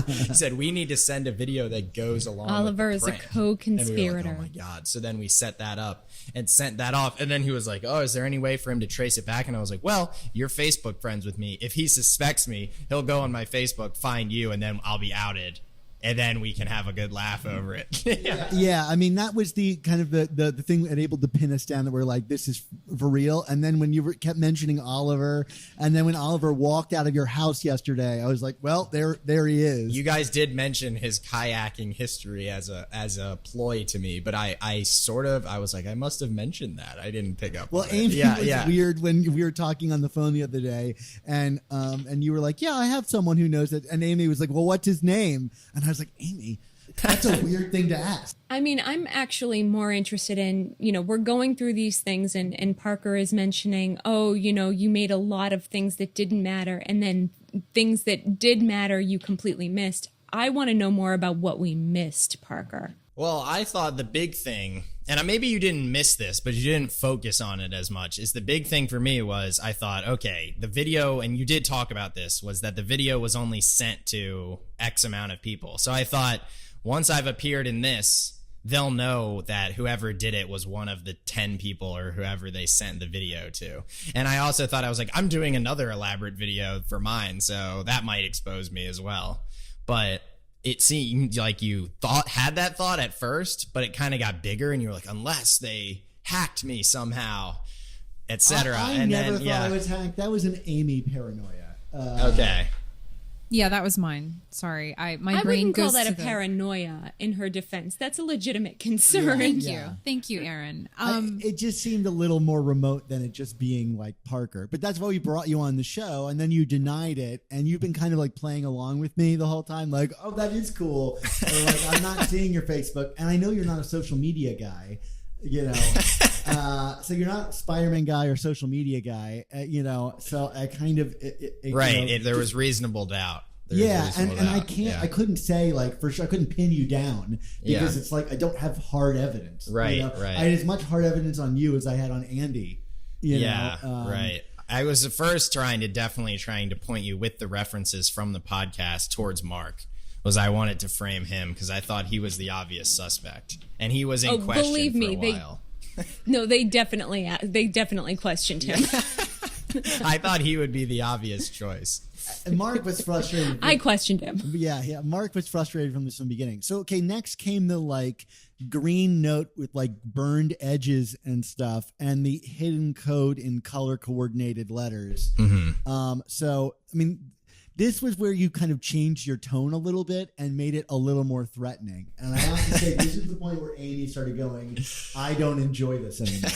He said, we need to send a video that goes along Oliver with the is a prank. co-conspirator. And we were like, oh my God. So then we set that up and sent that off. And then he was like, oh, is there any way for him to trace it back? And I was like, well, you're Facebook friends with me. If he suspects me, he'll go on my Facebook, find you, and then I'll be outed. And then we can have a good laugh over it. Yeah, I mean, that was the kind of the thing that enabled to pin us down, that we're like, this is for real. And then when you kept mentioning Oliver, and then when Oliver walked out of your house yesterday, I was like, well, there he is. You guys did mention his kayaking history as a ploy to me, but I was like, I must have mentioned that. I didn't pick up. Well, Amy was weird when we were talking on the phone the other day, and you were like, yeah, I have someone who knows it. And Amy was like, well, what's his name? And I was like, Amy, that's a weird thing to ask. I mean, I'm actually more interested in, we're going through these things and Parker is mentioning, oh, you made a lot of things that didn't matter, and then things that did matter you completely missed. I want to know more about what we missed, Parker. Well, I thought the big thing, and maybe you didn't miss this, but you didn't focus on it as much, is the big thing for me was I thought, okay, the video, and you did talk about this, was that the video was only sent to X amount of people. So I thought, once I've appeared in this, they'll know that whoever did it was one of the 10 people or whoever they sent the video to. And I also thought, I was like, I'm doing another elaborate video for mine, so that might expose me as well. But it seemed like you had that thought at first, but it kind of got bigger, and you were like, unless they hacked me somehow, etc. I never thought I was hacked. That was an Amy paranoia. Okay. Yeah, that was mine. Sorry, my I brain wouldn't call goes that to a paranoia in her defense. That's a legitimate concern. Thank you, Aaron. It just seemed a little more remote than it just being like Parker. But that's why we brought you on the show, and then you denied it, and you've been kind of like playing along with me the whole time, like, oh, that is cool. Or like, I'm not seeing your Facebook, and I know you're not a social media guy. So you're not a Spider-Man guy or social media guy, so I kind of there was reasonable doubt. I couldn't say, like, for sure, I couldn't pin you down because it's like I don't have hard evidence. Right. I had as much hard evidence on you as I had on Andy. Right. I was at first trying to point you with the references from the podcast towards Mark. I wanted to frame him because I thought he was the obvious suspect, and he was in question believe me, for a while. They definitely questioned him. I thought he would be the obvious choice. And Mark was frustrated. I questioned him. Yeah. Mark was frustrated from the beginning. So, okay, next came the, like, green note with, like, burned edges and stuff, and the hidden code in color coordinated letters. Mm-hmm. So, I mean, this was where you kind of changed your tone a little bit and made it a little more threatening. And I have to say, this is the point where Amy started going, I don't enjoy this anymore.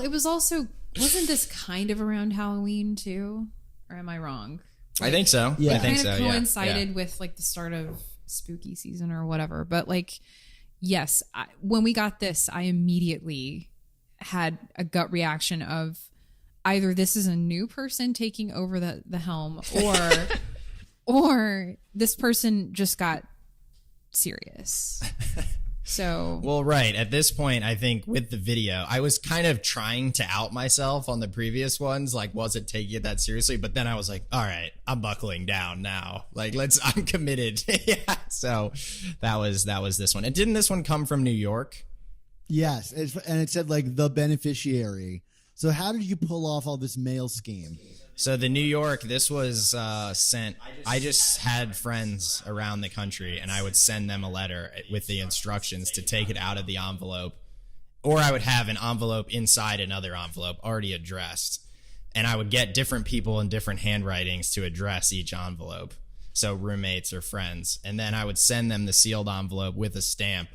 It was also, wasn't this kind of around Halloween too? Or am I wrong? I think so. Yeah. I think so. It kind of coincided with like the start of spooky season or whatever. But like, yes, when we got this, I immediately had a gut reaction of, either this is a new person taking over the helm, or this person just got serious. So, well, right. At this point, I think with the video, I was kind of trying to out myself on the previous ones, like wasn't taking it that seriously. But then I was like, all right, I'm buckling down now. Like, I'm committed. Yeah. So that was this one. And didn't this one come from New York? Yes. And it said like the beneficiary. So how did you pull off all this mail scheme? So the New York, this was sent. I just had friends around the country, and I would send them a letter with the instructions to take it out of the envelope, or I would have an envelope inside another envelope already addressed, and I would get different people in different handwritings to address each envelope, so roommates or friends, and then I would send them the sealed envelope with a stamp,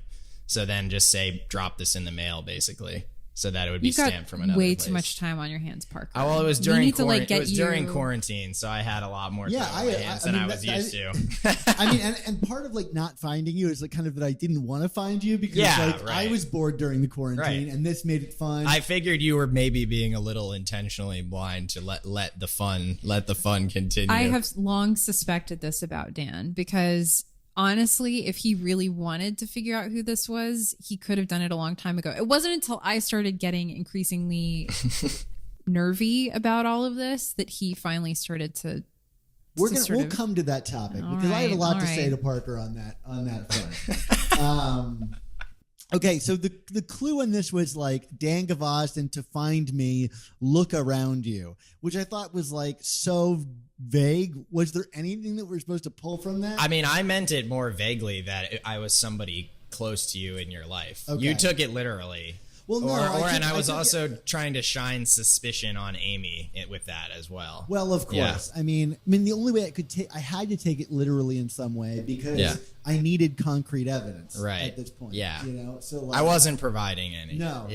so then just say, drop this in the mail, basically. So that it would be stamped from another way place. too much time on your hands, Parker. Oh, well, it was during during quarantine, so I had a lot more time on my hands than I was used to. I mean, and part of like not finding you is like kind of that I didn't want to find you because I was bored during the quarantine, and this made it fun. I figured you were maybe being a little intentionally blind to let the fun continue. I have long suspected this about Dan because honestly, if he really wanted to figure out who this was, he could have done it a long time ago. It wasn't until I started getting increasingly nervy about all of this that he finally started to. We'll come to that topic because I have a lot to say to Parker on that front. Okay, so the clue in this was like Dan Gvozden to find me, look around you, which I thought was like so vague. Was there anything that we're supposed to pull from that? I mean, I meant it more vaguely that I was somebody close to you in your life. Okay. You took it literally. Well, no, I was also trying to shine suspicion on Amy with that as well. Well, of course. Yeah. I mean, the only way I had to take it literally in some way because I needed concrete evidence at this point. Yeah, so like, I wasn't providing any. No.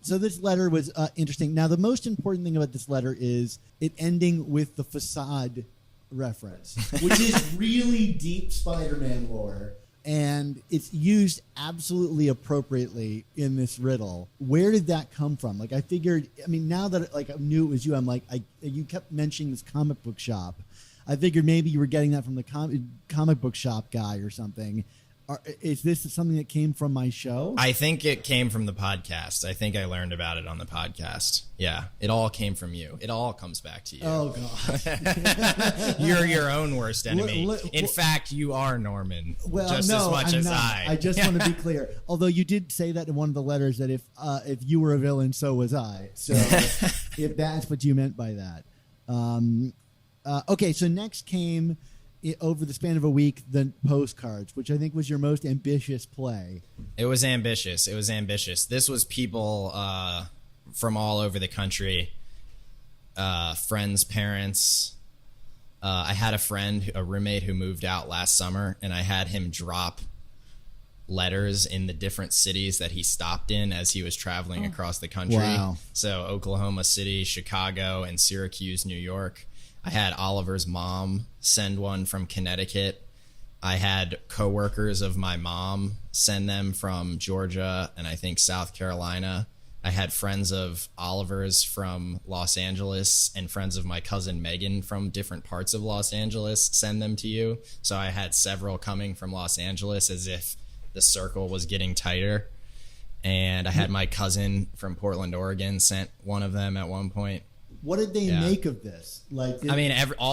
So this letter was interesting. Now, the most important thing about this letter is it ending with the facade reference, which is really deep Spider-Man lore. And it's used absolutely appropriately in this riddle. Where did that come from? Like, I figured, now that I knew it was you, I'm like, you kept mentioning this comic book shop. I figured maybe you were getting that from the comic book shop guy or something. Is this something that came from my show? I think it came from the podcast. I think I learned about it on the podcast. Yeah, it all came from you. It all comes back to you. Oh, God. You're your own worst enemy. In fact, you are Norman, as much as I. I just want to be clear. Although you did say that in one of the letters that if you were a villain, so was I. So if that's what you meant by that. Okay, so next came... over the span of a week, the postcards, which I think was your most ambitious play. It was ambitious. This was people from all over the country, friends, parents. I had a roommate who moved out last summer, and I had him drop letters in the different cities that he stopped in as he was traveling across the country. Wow. So Oklahoma City, Chicago, and Syracuse, New York. I had Oliver's mom send one from Connecticut. I had coworkers of my mom send them from Georgia and I think South Carolina. I had friends of Oliver's from Los Angeles and friends of my cousin Megan from different parts of Los Angeles send them to you. So I had several coming from Los Angeles as if the circle was getting tighter. And I had my cousin from Portland, Oregon sent one of them at one point. What did they make of this?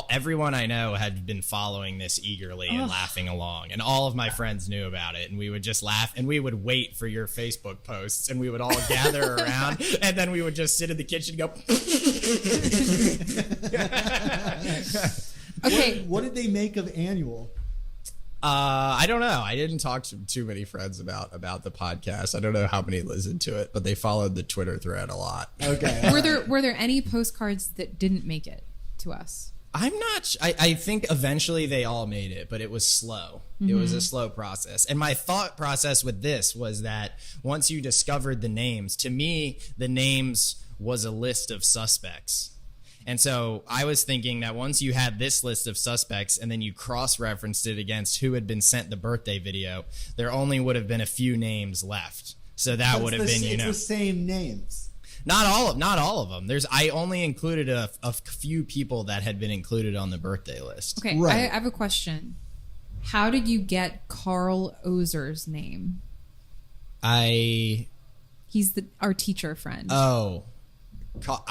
Everyone I know had been following this eagerly and laughing along, and all of my friends knew about it, and we would just laugh, and we would wait for your Facebook posts, and we would all gather around, and then we would just sit in the kitchen and go. Okay, what did they make of Annual? I don't know. I didn't talk to too many friends about the podcast. I don't know how many listened to it, but they followed the Twitter thread a lot. Okay. Were there any postcards that didn't make it to us? I'm not. I think eventually they all made it, but it was slow. Mm-hmm. It was a slow process. And my thought process with this was that once you discovered the names, to me, the names was a list of suspects. And so I was thinking that once you had this list of suspects and then you cross-referenced it against who had been sent the birthday video, there only would have been a few names left. So that would have been, it's the same names. Not all of them. I only included a few people that had been included on the birthday list. Okay, right. I have a question. How did you get Carl Ozer's name? He's our teacher friend. Oh.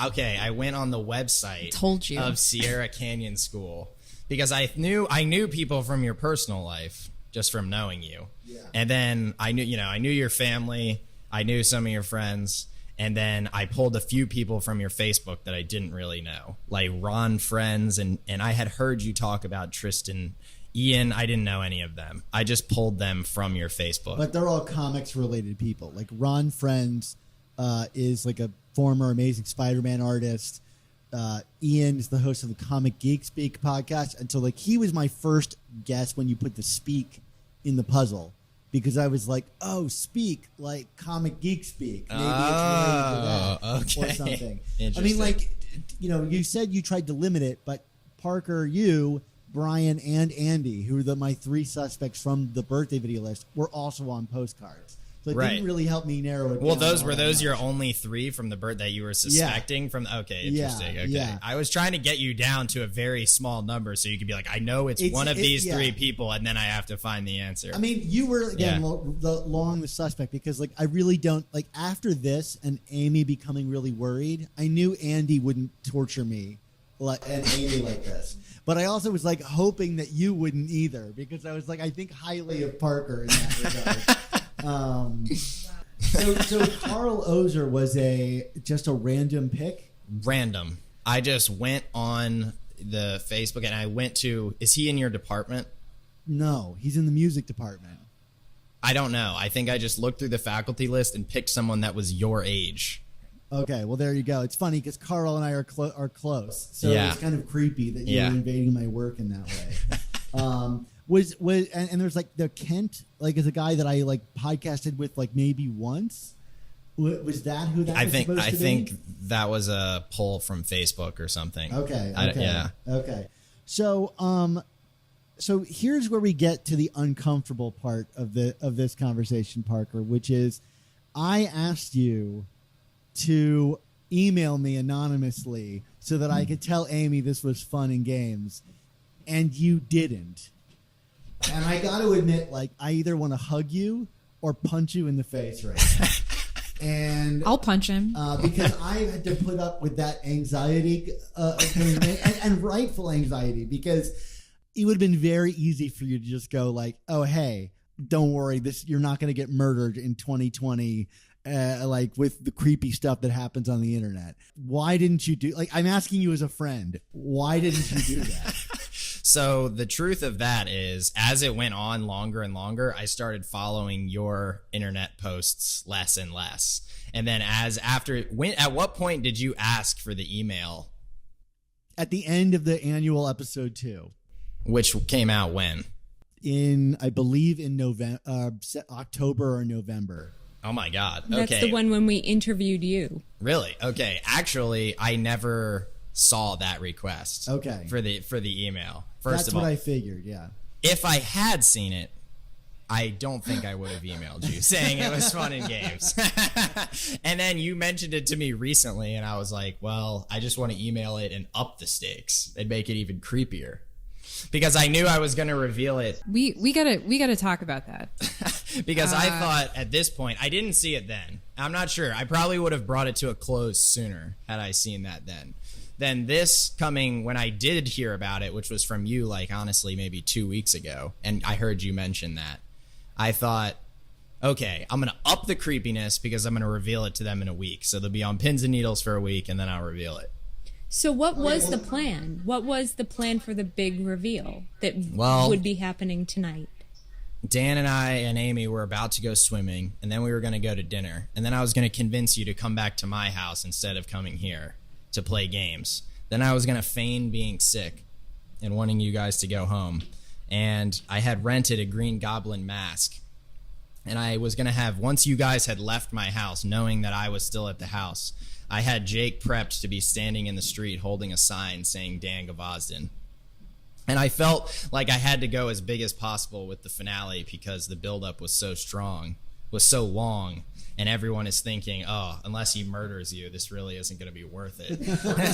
Okay, I went on the website Told you. of Sierra Canyon School because I knew people from your personal life just from knowing you. Yeah. And then I knew your family, I knew some of your friends, and then I pulled a few people from your Facebook that I didn't really know, like Ron Friends, and I had heard you talk about Tristan, Ian. I didn't know any of them. I just pulled them from your Facebook. But they're all comics related people. Like Ron Friends is like a former Amazing Spider-Man artist. Ian is the host of the Comic Geek Speak podcast, and so like he was my first guess when you put the speak in the puzzle, because I was like, oh, speak like Comic Geek Speak. Maybe it's related to that or something. I mean, like, you said you tried to limit it, but Parker, you, Brian, and Andy, who are my three suspects from the birthday video list, were also on postcards. So it didn't really help me narrow it down. Well, were those your only three from the birth that you were suspecting from? Okay, interesting. Yeah, okay. yeah. I was trying to get you down to a very small number so you could be like, I know it's one of these three people, and then I have to find the answer. I mean, you were, again, the suspect, because, like, I really don't, like, after this and Amy becoming really worried, I knew Andy wouldn't torture me and Amy like this. But I also was, like, hoping that you wouldn't either, because I was like, I think highly of Parker in that regard. So Carl Ozer was just a random pick? Random. I just went on the Facebook and I went to, is he in your department? No, he's in the music department. I don't know. I think I just looked through the faculty list and picked someone that was your age. Okay, well, there you go. It's funny because Carl and I are close, so it's kind of creepy that you're invading my work in that way. And there's like the Kent, like, is a guy that I like podcasted with like maybe once. Was that who that was supposed to be? I think that was a poll from Facebook or something. Okay. Okay. So here's where we get to the uncomfortable part of this conversation, Parker, which is I asked you to email me anonymously so that I could tell Amy this was fun and games, and you didn't. And I got to admit, like, I either want to hug you or punch you in the face right now. And I'll punch him. Because I had to put up with that anxiety and rightful anxiety, because it would have been very easy for you to just go like, oh, hey, don't worry, you're not going to get murdered in 2020. Like with the creepy stuff that happens on the internet. Why didn't you do, like, I'm asking you as a friend, why didn't you do that? So the truth of that is, as it went on longer and longer, I started following your internet posts less and less. And then at what point did you ask for the email? At the end of the annual episode 2. Which came out when? I believe in October or November. Oh my God. That's okay. the one when we interviewed you. Really? Okay. Actually, I never saw that request. Okay. For the email. That's what I figured, yeah. If I had seen it, I don't think I would have emailed you saying it was fun and games. And then you mentioned it to me recently, and I was like, well, I just want to email it and up the stakes and make it even creepier. Because I knew I was going to reveal it. We gotta talk about that. Because I thought at this point, I didn't see it then. I'm not sure. I probably would have brought it to a close sooner had I seen that then. Then this coming when I did hear about it, which was from you, like, honestly, maybe 2 weeks ago, and I heard you mention that, I thought, okay, I'm going to up the creepiness because I'm going to reveal it to them in a week. So they'll be on pins and needles for a week, and then I'll reveal it. So what was the plan? What was the plan for the big reveal that would be happening tonight? Dan and I and Amy were about to go swimming, and then we were going to go to dinner. And then I was going to convince you to come back to my house instead of coming here to play games. Then I was going to feign being sick and wanting you guys to go home. And I had rented a green goblin mask. And I was going to have, once you guys had left my house, knowing that I was still at the house, I had Jake prepped to be standing in the street holding a sign saying Dan Gvozden. And I felt like I had to go as big as possible with the finale because the buildup was so strong, was so long, and everyone is thinking, oh, unless he murders you, this really isn't going to be worth it.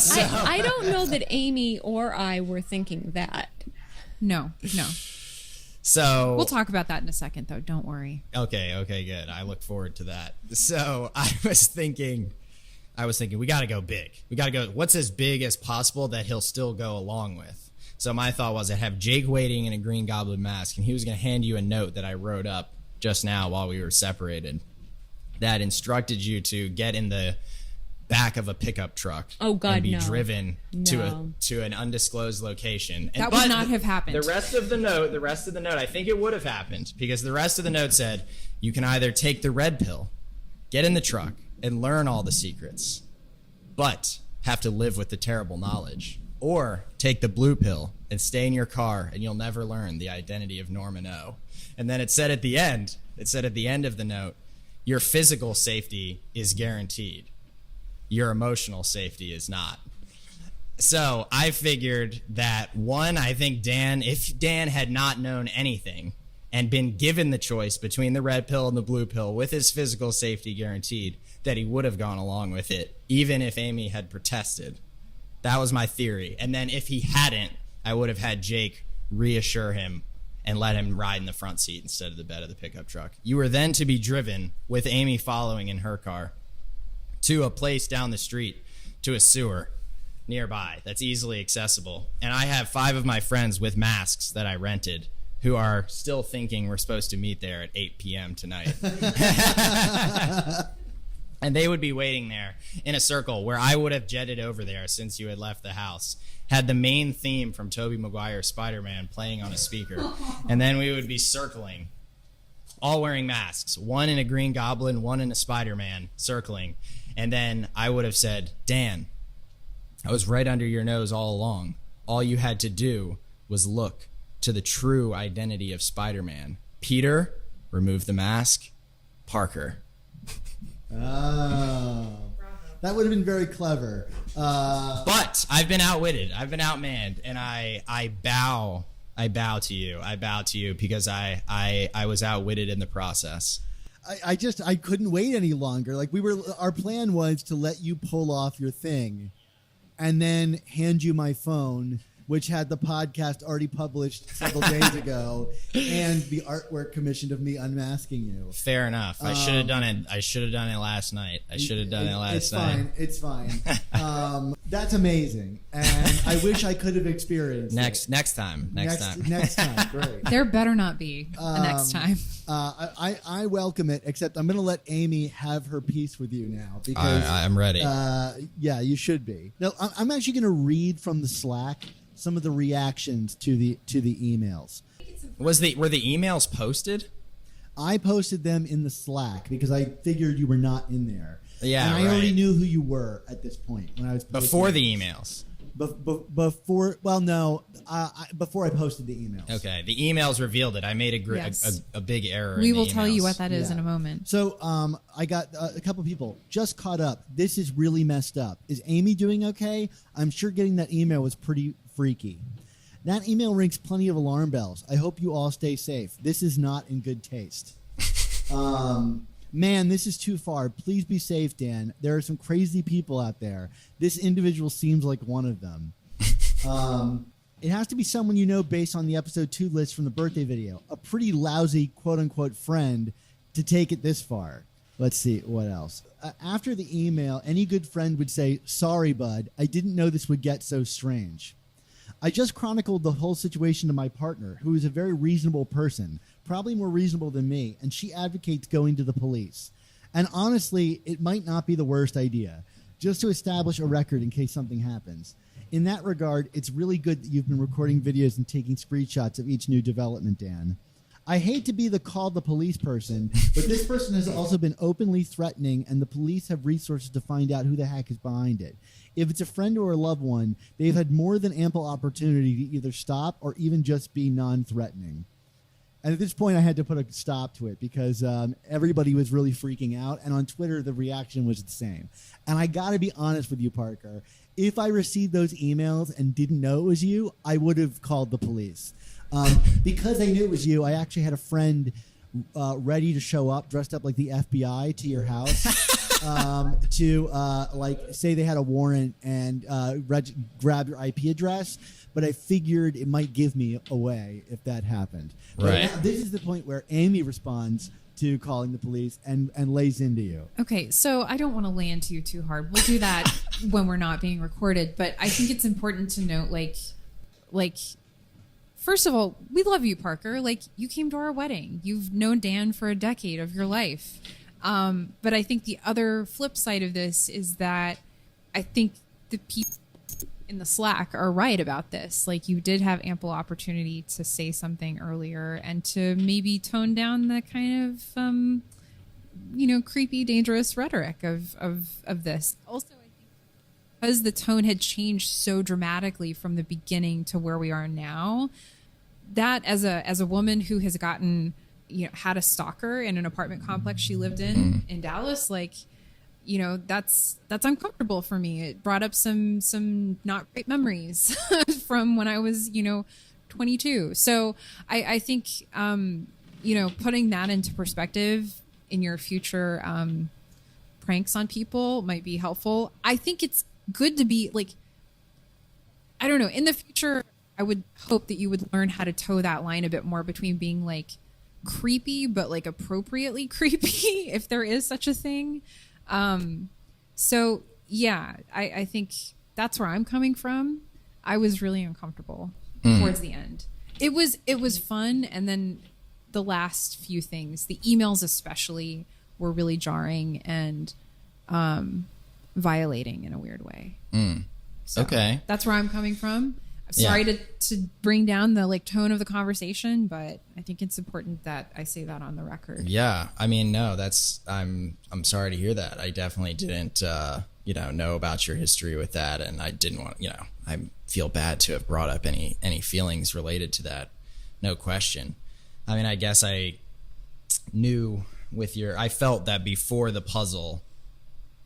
So, I don't know that Amy or I were thinking that. No. So We'll talk about that in a second, though. Don't worry. Okay, good. I look forward to that. So I was thinking, we got to go big. We got to go, what's as big as possible that he'll still go along with? So my thought was I'd have Jake waiting in a Green Goblin mask, and he was going to hand you a note that I wrote up just now while we were separated that instructed you to get in the back of a pickup truck and be driven to an undisclosed location. And, that would not have happened. The rest of the note, I think it would have happened, because the rest of the note said you can either take the red pill, get in the truck, and learn all the secrets, but have to live with the terrible knowledge, or take the blue pill and stay in your car and you'll never learn the identity of Norman O. And then it said at the end of the note, your physical safety is guaranteed. Your emotional safety is not. So I figured that, one, I think if Dan had not known anything and been given the choice between the red pill and the blue pill with his physical safety guaranteed, that he would have gone along with it, even if Amy had protested. That was my theory. And then if he hadn't, I would have had Jake reassure him and let him ride in the front seat instead of the bed of the pickup truck. You were then to be driven, with Amy following in her car, to a place down the street, to a sewer nearby that's easily accessible. And I have 5 of my friends with masks that I rented who are still thinking we're supposed to meet there at 8 p.m. tonight. And they would be waiting there in a circle where I would have jetted over there since you had left the house, had the main theme from Tobey Maguire's Spider-Man playing on a speaker, and then we would be circling, all wearing masks, one in a Green Goblin, one in a Spider-Man, circling. And then I would have said, Dan, I was right under your nose all along. All you had to do was look to the true identity of Spider-Man. Peter, remove the mask. Parker. Oh, that would have been very clever. But I've been outwitted. I've been outmanned, and I bow to you. I bow to you because I was outwitted in the process. I couldn't wait any longer. Like, our plan was to let you pull off your thing and then hand you my phone, which had the podcast already published several days ago, and the artwork commissioned of me unmasking you. Fair enough. I should have done it. I should have done it last night. It's fine. That's amazing, and I wish I could have experienced next time. Next time, great. There better not be a next time. I welcome it, except I'm going to let Amy have her piece with you now, because I'm ready. Yeah, you should be. Now, I'm actually going to read from the Slack some of the reactions to the emails. Were the emails posted? I posted them in the Slack because I figured you were not in there. Yeah, and I already knew who you were at this point when I was posting before the emails. Before I posted the emails. Okay, the emails revealed it. I made a big error. We will tell you what that is in a moment. So I got a couple people just caught up. This is really messed up. Is Amy doing okay? I'm sure getting that email was pretty freaky. That email rings plenty of alarm bells. I hope you all stay safe. This is not in good taste. Man, this is too far. Please be safe, Dan. There are some crazy people out there. This individual seems like one of them. It has to be someone you know based on the episode 2 list from the birthday video. A pretty lousy quote-unquote friend to take it this far. Let's see, what else? After the email, any good friend would say, sorry, bud. I didn't know this would get so strange. I just chronicled the whole situation to my partner, who is a very reasonable person, probably more reasonable than me, and she advocates going to the police. And honestly, it might not be the worst idea, just to establish a record in case something happens. In that regard, it's really good that you've been recording videos and taking screenshots of each new development, Dan. I hate to be the call the police person, but this person has also been openly threatening, and the police have resources to find out who the heck is behind it. If it's a friend or a loved one, they've had more than ample opportunity to either stop or even just be non-threatening. And at this point, I had to put a stop to it because everybody was really freaking out, and on Twitter, the reaction was the same. And I got to be honest with you, Parker. If I received those emails and didn't know it was you, I would have called the police. Because I knew it was you, I actually had a friend ready to show up, dressed up like the FBI to your house. to like say they had a warrant and grab your IP address, but I figured it might give me away if that happened. Right. But this is the point where Amy responds to calling the police and lays into you. Okay, so I don't want to lay into you too hard. We'll do that when we're not being recorded. But I think it's important to note, like, first of all, we love you, Parker. Like, you came to our wedding. You've known Dan for a decade of your life. But I think the other flip side of this is that I think the people in the Slack are right about this. Like, you did have ample opportunity to say something earlier and to maybe tone down the kind of, creepy, dangerous rhetoric of this. Also, I think because the tone had changed so dramatically from the beginning to where we are now, that as a woman who has gotten, had a stalker in an apartment complex she lived in Dallas, like, that's uncomfortable for me. It brought up some not great memories from when I was, 22. So I think, putting that into perspective in your future pranks on people might be helpful. I think it's good to be like, I don't know, in the future, I would hope that you would learn how to toe that line a bit more between being like creepy, but like appropriately creepy, if there is such a thing. So yeah, I think that's where I'm coming from. I was really uncomfortable towards the end. It was fun. And then the last few things, the emails especially, were really jarring and violating in a weird way. So okay. That's where I'm coming from. I'm sorry to bring down the tone of the conversation, but I think it's important that I say that on the record. Yeah. I mean, no, I'm sorry to hear that. I definitely didn't, know about your history with that. And I didn't want, I feel bad to have brought up any feelings related to that. No question. I mean, I guess I knew I felt that before the puzzle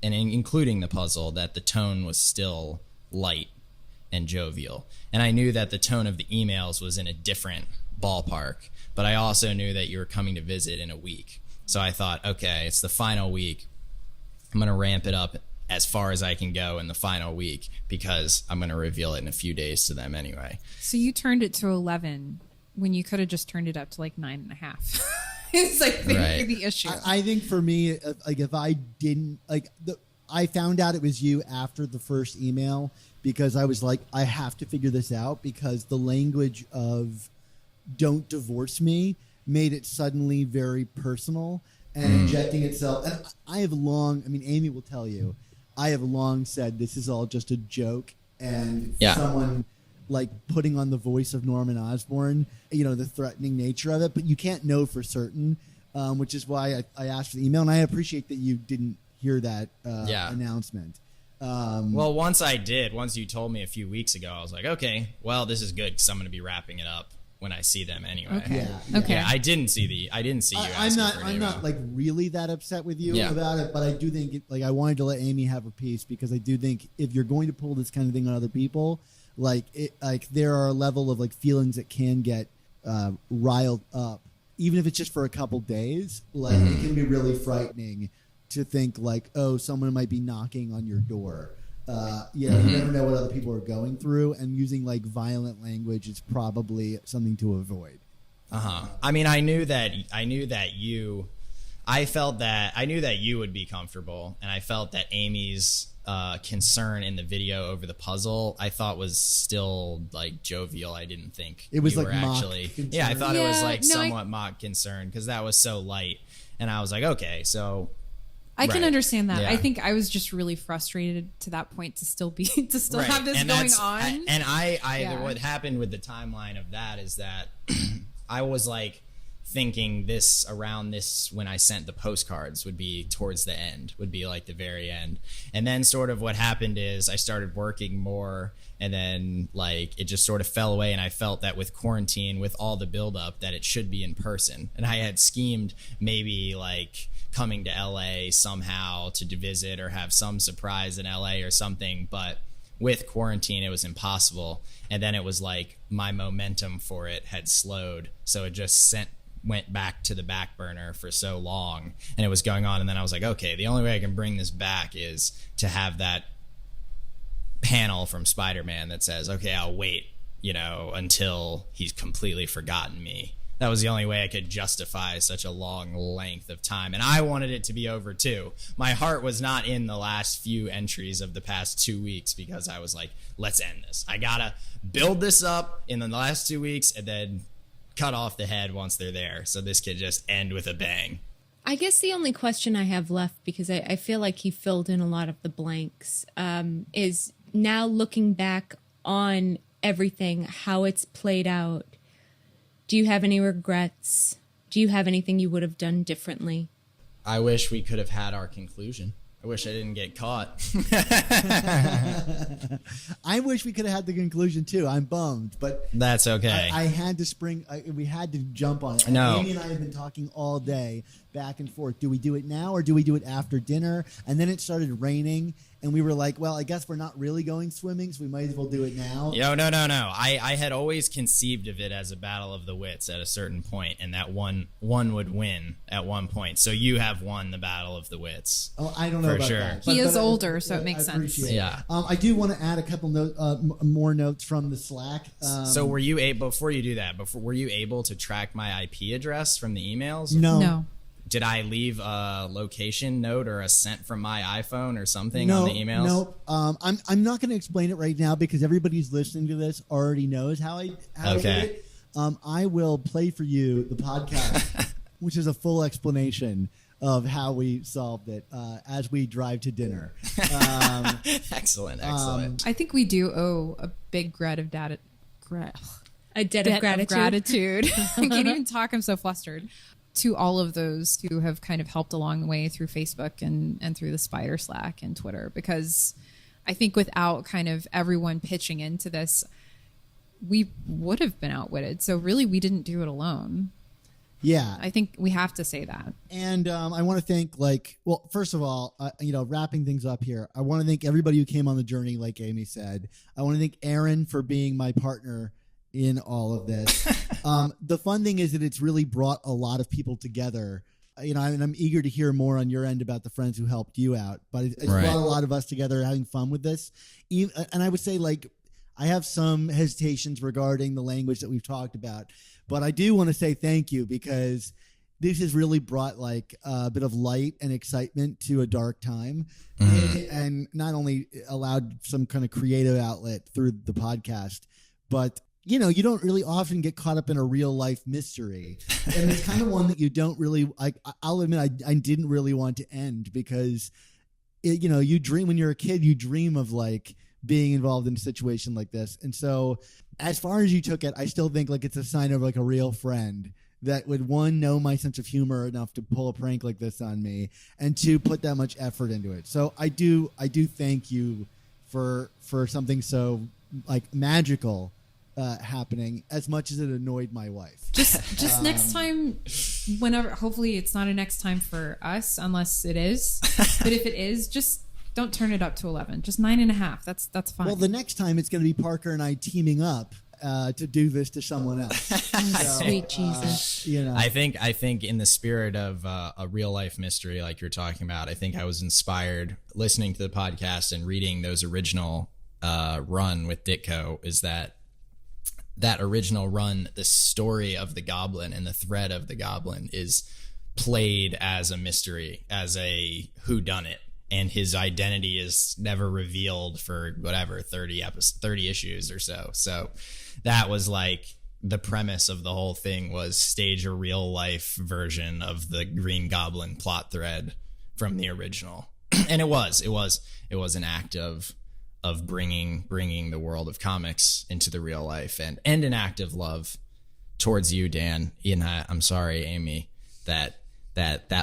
and including the puzzle, that the tone was still light and jovial. And I knew that the tone of the emails was in a different ballpark, but I also knew that you were coming to visit in a week. So I thought, okay, it's the final week. I'm going to ramp it up as far as I can go in the final week because I'm going to reveal it in a few days to them anyway. So you turned it to 11 when you could have just turned it up to 9.5. It's the issue. I think for me, if I didn't I found out it was you after the first email because I was like, I have to figure this out because the language of "don't divorce me" made it suddenly very personal and injecting itself. And Amy will tell you, I have long said this is all just a joke and someone putting on the voice of Norman Osborn, the threatening nature of it, but you can't know for certain, which is why I asked for the email, and I appreciate that you didn't hear that announcement. Well, once you told me a few weeks ago, I was like, okay, well, this is good because I'm going to be wrapping it up when I see them anyway. Okay. Yeah, I didn't see you. I'm not really that upset with you about it, but I do think I wanted to let Amy have her piece because I do think if you're going to pull this kind of thing on other people, there are a level of feelings that can get riled up, even if it's just for a couple days. It can be really frightening to think someone might be knocking on your door. You never know what other people are going through, and using violent language is probably something to avoid. I mean, I knew that you would be comfortable, and I felt that Amy's concern in the video over the puzzle I thought was still jovial. I didn't think it was you were mock actually concern. I thought it was somewhat mock concern because that was so light, and I was like, okay, so I can understand that. Yeah. I think I was just really frustrated to that point to still have this going on. And what happened with the timeline of that is that I was thinking around this when I sent the postcards would be towards the end, would be the very end. And then sort of what happened is I started working more, and then it just sort of fell away, and I felt that with quarantine, with all the buildup, that it should be in person. And I had schemed maybe coming to LA somehow to visit or have some surprise in LA or something, but with quarantine it was impossible. And then it was my momentum for it had slowed, so it just sent went back to the back burner for so long, and it was going on. And then I was like, okay, the only way I can bring this back is to have that panel from Spider-Man that says, okay, I'll wait, until he's completely forgotten me. That was the only way I could justify such a long length of time. And I wanted it to be over too. My heart was not in the last few entries of the past 2 weeks, because I was like, let's end this. I gotta build this up in the last 2 weeks and then cut off the head once they're there, so this could just end with a bang. I guess the only question I have left, because I feel like he filled in a lot of the blanks, is now looking back on everything, how it's played out. Do you have any regrets? Do you have anything you would have done differently? I wish we could have had our conclusion. I wish I didn't get caught. I wish we could have had the conclusion too. I'm bummed, but that's okay. I had to we had to jump on it. No. Amy and I have been talking all day, back and forth. Do we do it now or do we do it after dinner? And then it started raining, and we were like, well, I guess we're not really going swimming, so we might as well do it now. No. I had always conceived of it as a battle of the wits at a certain point, and that one would win at one point. So you have won the battle of the wits. Oh, I don't know about sure. that. He is older, so it makes sense. Yeah. I do want to add a couple more notes from the Slack. So were you able, before you do that, were you able to track my IP address from the emails? No. Did I leave a location note or a sent from my iPhone or something on the emails? No. I'm not going to explain it right now because everybody who's listening to this already knows how I did it. I will play for you the podcast, which is a full explanation of how we solved it as we drive to dinner. Excellent. I think we do owe a big debt of gratitude. I can't even talk. I'm so flustered. To all of those who have kind of helped along the way through Facebook and through the Spider Slack and Twitter, because I think without kind of everyone pitching into this, we would have been outwitted. So really, we didn't do it alone. Yeah. I think we have to say that. And I want to thank, first of all, wrapping things up here, I want to thank everybody who came on the journey, like Amy said. I want to thank Aaron for being my partner in all of this. The fun thing is that it's really brought a lot of people together. And I'm eager to hear more on your end about the friends who helped you out. But it's brought a lot of us together having fun with this. And I would say, I have some hesitations regarding the language that we've talked about. But I do want to say thank you, because this has really brought a bit of light and excitement to a dark time, and not only allowed some kind of creative outlet through the podcast, but you don't really often get caught up in a real life mystery, and it's kind of one that you don't really. I'll admit, I didn't really want to end, because you dream when you're a kid, you dream of being involved in a situation like this, and so as far as you took it, I still think it's a sign of a real friend that would, one, know my sense of humor enough to pull a prank like this on me, and two, put that much effort into it. So I do thank you for something so magical happening, as much as it annoyed my wife. Just next time, whenever, hopefully it's not a next time for us, unless it is. But if it is, just don't turn it up to 11. Just 9.5. That's fine. Well, the next time it's going to be Parker and I teaming up to do this to someone else. Sweet Jesus. I think in the spirit of a real life mystery like you're talking about, I think I was inspired listening to the podcast and reading those original run with Ditko. Is that original run, the story of the Goblin and the thread of the Goblin is played as a mystery, as a whodunit. And his identity is never revealed for 30 issues or so. So that was the premise of the whole thing, was stage a real life version of the Green Goblin plot thread from the original. And it was an act of bringing the world of comics into the real life, and an act of love towards you, Dan. And I'm sorry, Amy, that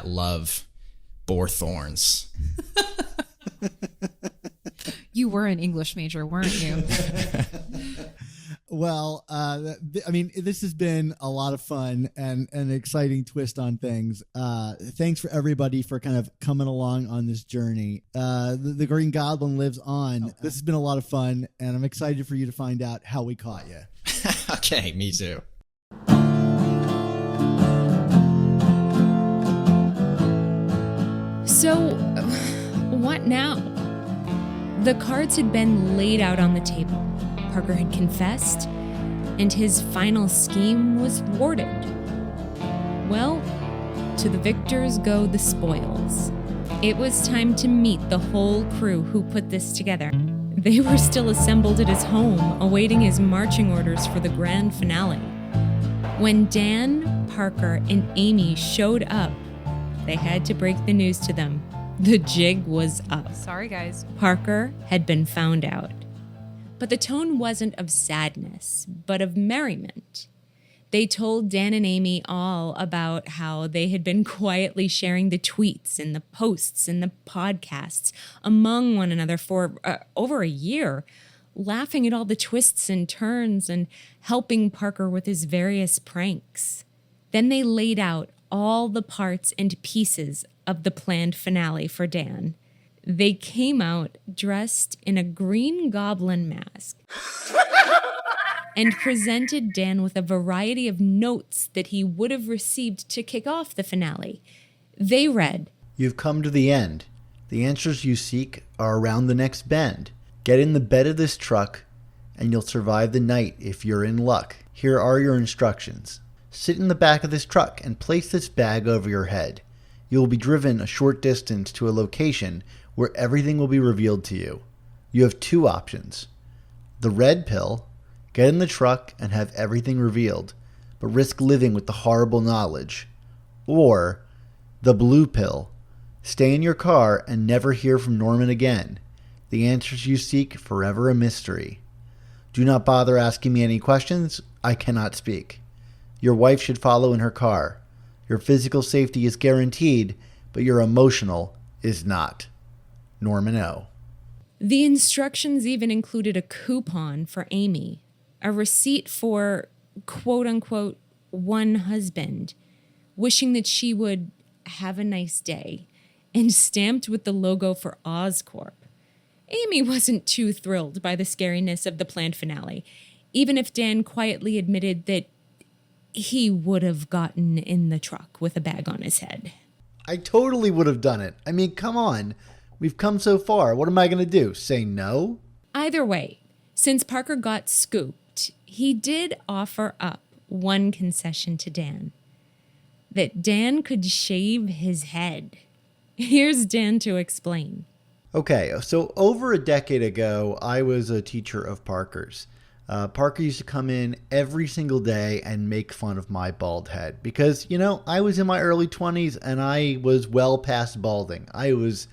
love bore thorns. You were an English major, weren't you? Well, this has been a lot of fun and an exciting twist on things. Thanks for everybody for kind of coming along on this journey. The Green Goblin lives on. Okay. This has been a lot of fun, and I'm excited for you to find out how we caught you. Okay, me too. So, what now? The cards had been laid out on the table. Parker had confessed, and his final scheme was thwarted. Well, to the victors go the spoils. It was time to meet the whole crew who put this together. They were still assembled at his home, awaiting his marching orders for the grand finale. When Dan, Parker, and Amy showed up, they had to break the news to them. The jig was up. Sorry, guys. Parker had been found out. But the tone wasn't of sadness, but of merriment. They told Dan and Amy all about how they had been quietly sharing the tweets and the posts and the podcasts among one another for over a year, laughing at all the twists and turns and helping Parker with his various pranks. Then they laid out all the parts and pieces of the planned finale for Dan. They came out dressed in a green goblin mask and presented Dan with a variety of notes that he would have received to kick off the finale. They read, "You've come to the end. The answers you seek are around the next bend. Get in the bed of this truck, and you'll survive the night if you're in luck. Here are your instructions. Sit in the back of this truck and place this bag over your head. You will be driven a short distance to a location where everything will be revealed to you. You have two options. The red pill, get in the truck and have everything revealed, but risk living with the horrible knowledge. Or the blue pill, stay in your car and never hear from Norman again. The answers you seek forever a mystery. Do not bother asking me any questions. I cannot speak. Your wife should follow in her car. Your physical safety is guaranteed, but your emotional is not. Norman O." The instructions even included a coupon for Amy, a receipt for, quote-unquote, one husband, wishing that she would have a nice day, and stamped with the logo for Oscorp. Amy wasn't too thrilled by the scariness of the planned finale, even if Dan quietly admitted that he would have gotten in the truck with a bag on his head. I totally would have done it. I mean, come on. We've come so far. What am I going to do? Say no? Either way, since Parker got scooped, he did offer up one concession to Dan. That Dan could shave his head. Here's Dan to explain. Okay, so over a decade ago, I was a teacher of Parker's. Parker used to come in every single day and make fun of my bald head because, I was in my early 20s and I was well past balding. I was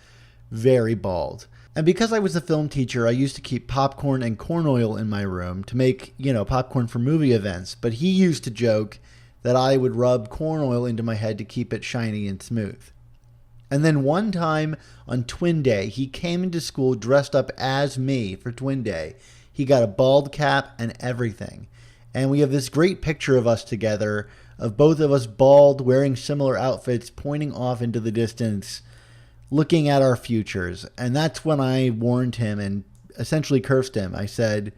very bald. And because I was a film teacher, I used to keep popcorn and corn oil in my room to make, popcorn for movie events. But he used to joke that I would rub corn oil into my head to keep it shiny and smooth. And then one time on Twin Day, he came into school dressed up as me for Twin Day. He got a bald cap and everything. And we have this great picture of us together, of both of us bald, wearing similar outfits, pointing off into the distance, looking at our futures. And that's when I warned him and essentially cursed him. I said,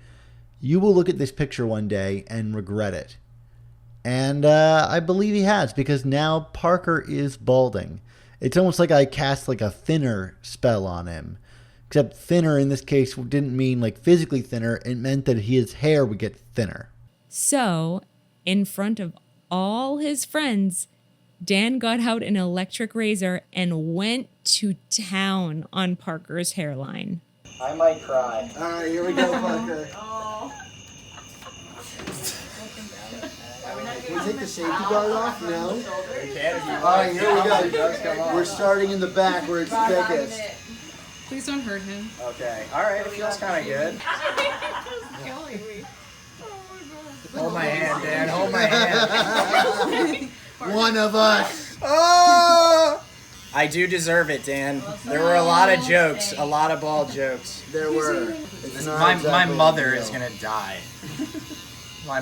"You will look at this picture one day and regret it." And I believe he has, because now Parker is balding. It's almost like I cast like a thinner spell on him. Except thinner in this case didn't mean like physically thinner. It meant that his hair would get thinner. So, in front of all his friends, Dan got out an electric razor and went to town on Parker's hairline. I might cry. All right, here we go, Parker. Can we take the safety guard off? No. All right, here we go. We're starting in the back where it's thickest. Please don't hurt him. Okay. All right. It feels kind of good. Hold my hand, Dan. Hold my hand. One of us. Oh! I do deserve it, Dan. There were a lot of jokes, a lot of bald jokes. There were. My mother is gonna die.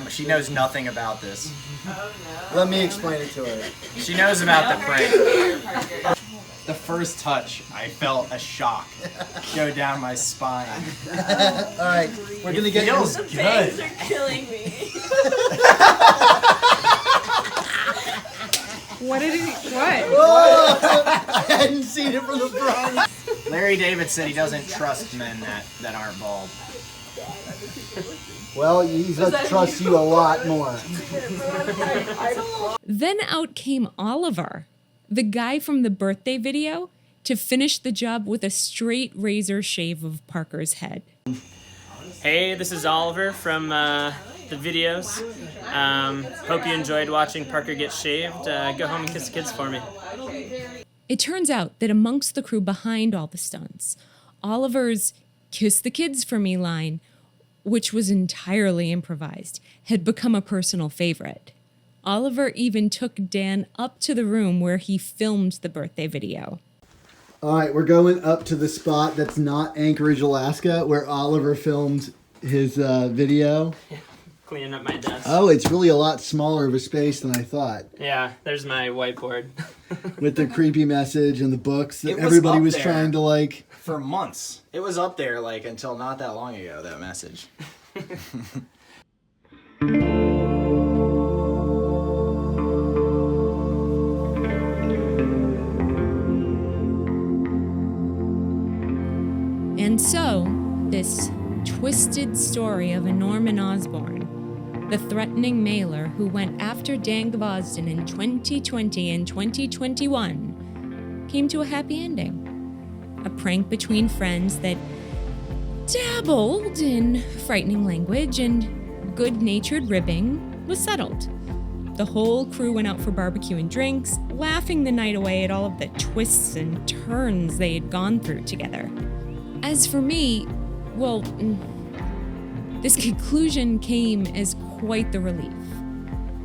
She knows nothing about this. Let me explain it to her. She knows about the prank. The first touch, I felt a shock go down my spine. All right, we're gonna get feels this. good. Bangs are killing me. What did he? What? hadn't seen it from the front. Larry David said he doesn't trust men that aren't bald. Well, he's going to trust you a lot more. Then out came Oliver, the guy from the birthday video, to finish the job with a straight razor shave of Parker's head. Hey, this is Oliver from the videos. Hope you enjoyed watching Parker get shaved. Go home and kiss the kids for me. It turns out that amongst the crew behind all the stunts, Oliver's "kiss the kids for me" line, which was entirely improvised, had become a personal favorite. Oliver even took Dan up to the room where he filmed the birthday video. All right, we're going up to the spot that's not Anchorage, Alaska, where Oliver filmed his video. Cleaning up my desk. Oh, it's really a lot smaller of a space than I thought. Yeah, there's my whiteboard. With the creepy message and the books that It was everybody up was there. trying to like. For months. It was up there like until not that long ago, that message. And so, this twisted story of a Norman Osborn, the threatening mailer who went after Dan Gvozden in 2020 and 2021, came to a happy ending. A prank between friends that dabbled in frightening language and good-natured ribbing was settled. The whole crew went out for barbecue and drinks, laughing the night away at all of the twists and turns they had gone through together. As for me, well, this conclusion came as quite the relief.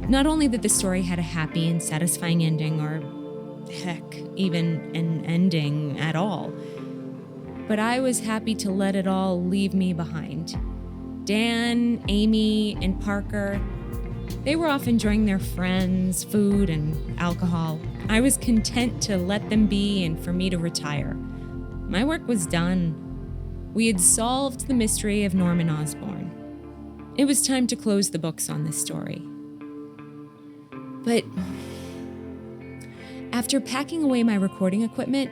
Not only that the story had a happy and satisfying ending, or heck, even an ending at all, but I was happy to let it all leave me behind. Dan, Amy, and Parker, they were off enjoying their friends, food, and alcohol. I was content to let them be and for me to retire. My work was done. We had solved the mystery of Norman Osborn. It was time to close the books on this story. But after packing away my recording equipment,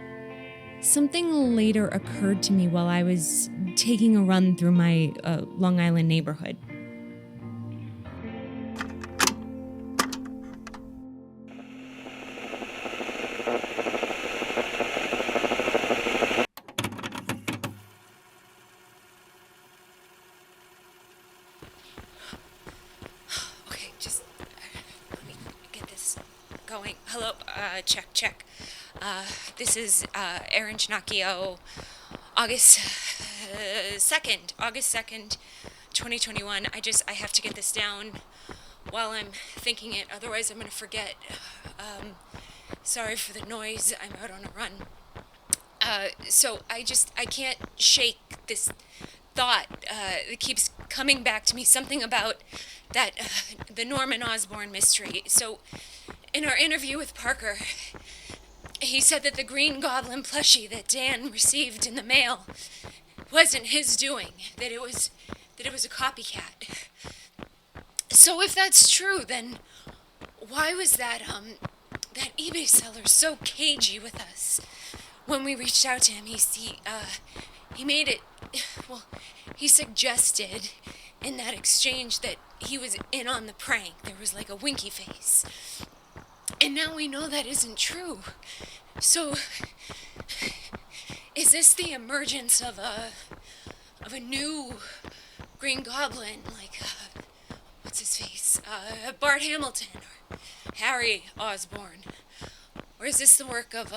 something later occurred to me while I was taking a run through my Long Island neighborhood. Okay, just let me get this going. Hello, check. This is Aaron Chinacchio, August 2nd, 2021. I have to get this down while I'm thinking it, otherwise I'm gonna forget. Sorry for the noise, I'm out on a run. So I can't shake this thought that keeps coming back to me, something about that, the Norman Osborn mystery. So in our interview with Parker, he said that the green goblin plushie that Dan received in the mail wasn't his doing, that it was a copycat. So if that's true, then why was that eBay seller so cagey with us? When we reached out to him, he made it, well, he suggested in that exchange that he was in on the prank. There was like a winky face. And now we know that isn't true. So, is this the emergence of a new Green Goblin, like, what's his face? Bart Hamilton, or Harry Osborn? Or is this the work of,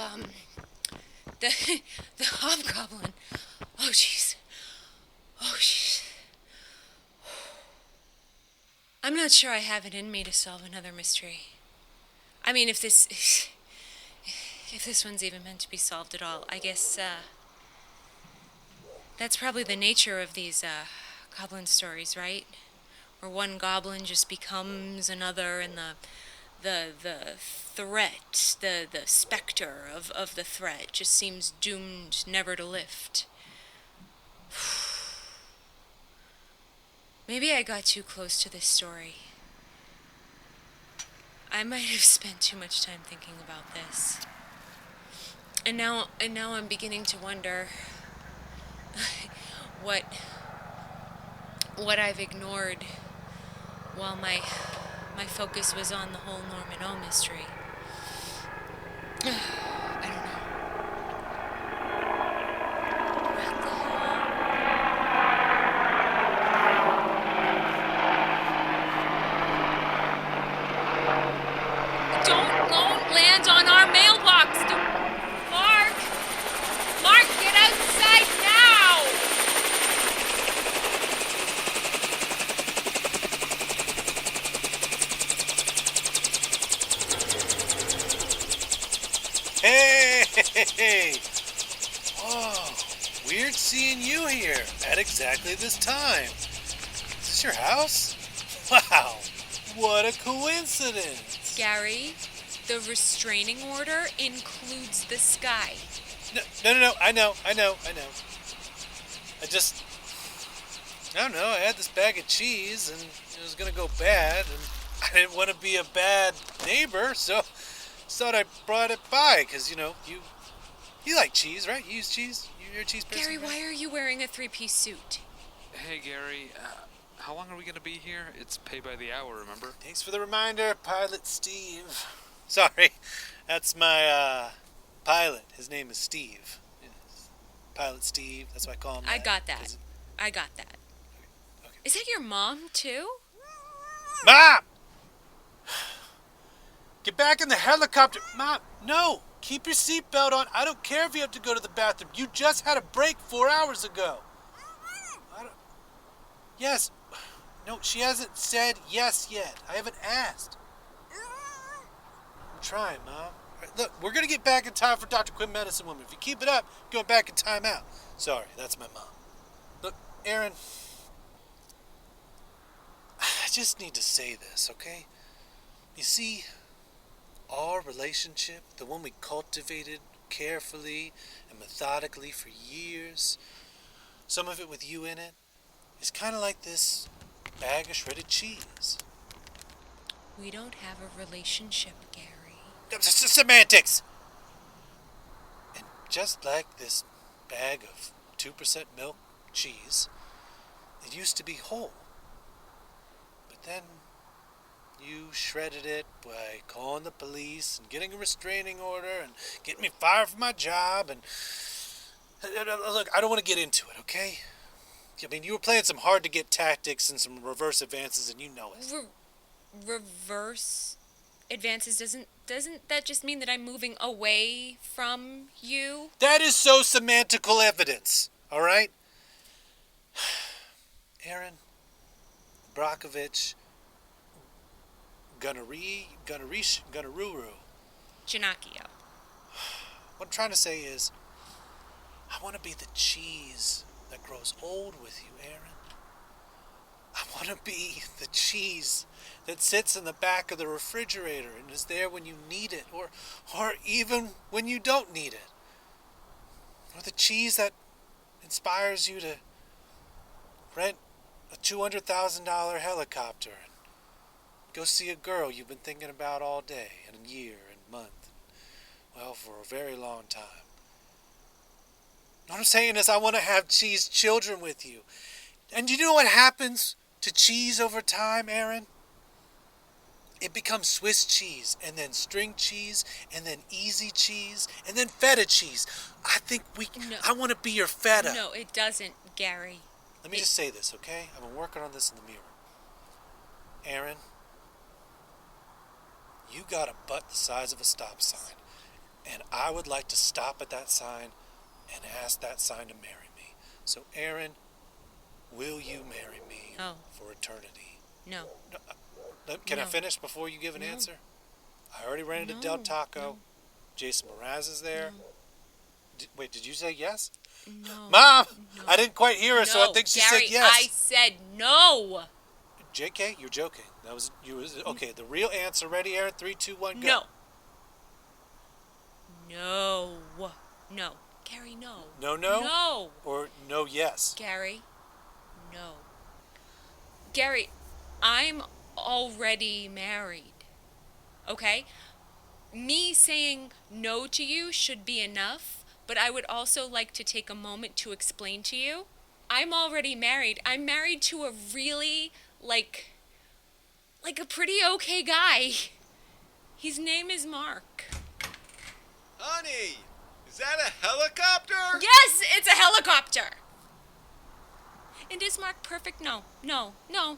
the Hobgoblin? Oh, jeez. I'm not sure I have it in me to solve another mystery. I mean, if this one's even meant to be solved at all, I guess, that's probably the nature of these, goblin stories, right? Where one goblin just becomes another, and the threat, the specter of the threat just seems doomed never to lift. Maybe I got too close to this story. I might have spent too much time thinking about this. And now I'm beginning to wonder what I've ignored while my focus was on the whole Norman O mystery. I don't know. What the hell? Don't land on our mailbox. Mark, get outside now. Hey! Oh, weird seeing you here at exactly this time. Is this your house? Wow, what a coincidence. Gary, the restraining order includes the sky. No, I know. I don't know, I had this bag of cheese and it was gonna go bad and I didn't want to be a bad neighbor, so thought I brought it by, because, you like cheese, right? You use cheese? You're a cheese person, Gary, right? why are you wearing a three-piece suit? Hey, Gary, how long are we going to be here? It's pay by the hour, remember? Thanks for the reminder, Pilot Steve. Sorry, that's my, pilot. His name is Steve. Yes. Pilot Steve, that's why I call him that. I got that. Okay. Is that your mom, too? Mom! Get back in the helicopter. Mom, no. Keep your seatbelt on. I don't care if you have to go to the bathroom. You just had a break 4 hours ago. Yes. No, she hasn't said yes yet. I haven't asked. I'm trying, Mom. All right, look, we're going to get back in time for Dr. Quinn Medicine Woman. If you keep it up, you're going back in time out. Sorry, that's my mom. Look, Aaron, I just need to say this, okay? You see, our relationship, the one we cultivated carefully and methodically for years, some of it with you in it, is kind of like this bag of shredded cheese. We don't have a relationship, Gary. Semantics! And just like this bag of 2% milk cheese, it used to be whole. But then you shredded it by calling the police and getting a restraining order and getting me fired from my job. And look, I don't want to get into it, okay? I mean, you were playing some hard-to-get tactics and some reverse advances, and you know it. Reverse advances doesn't that just mean that I'm moving away from you? That is so semantical evidence, all right? Aaron Brockovich, Gunaruru. Janakio. What I'm trying to say is, I want to be the cheese that grows old with you, Aaron. I want to be the cheese that sits in the back of the refrigerator and is there when you need it, or even when you don't need it. Or the cheese that inspires you to rent a $200,000 helicopter and go see a girl you've been thinking about all day and a year and month. Well, for a very long time. What I'm saying is I want to have cheese children with you. And you know what happens to cheese over time, Aaron? It becomes Swiss cheese, and then string cheese, and then easy cheese, and then feta cheese. I think I want to be your feta. No, it doesn't, Gary. Let me just say this, okay? I've been working on this in the mirror. Aaron, you got a butt the size of a stop sign, and I would like to stop at that sign and ask that sign to marry me. So, Aaron, will you marry me for eternity? No. Can I finish before you give an answer? I already ran into Del Taco. No. Jason Mraz is there. No. Wait, did you say yes? No. Mom! No. I didn't quite hear her, so I think she Gary, said yes. I said no! JK, you're joking. That was okay, the real answer. Ready, Aaron? 3, 2, 1, go. No. No. Gary, no. No? No. Or no, yes? Gary, no. Gary, I'm already married. Okay? Me saying no to you should be enough, but I would also like to take a moment to explain to you. I'm already married. I'm married to a really, like a pretty okay guy. His name is Mark. Honey, is that a helicopter? Yes, it's a helicopter. And is Mark perfect? No,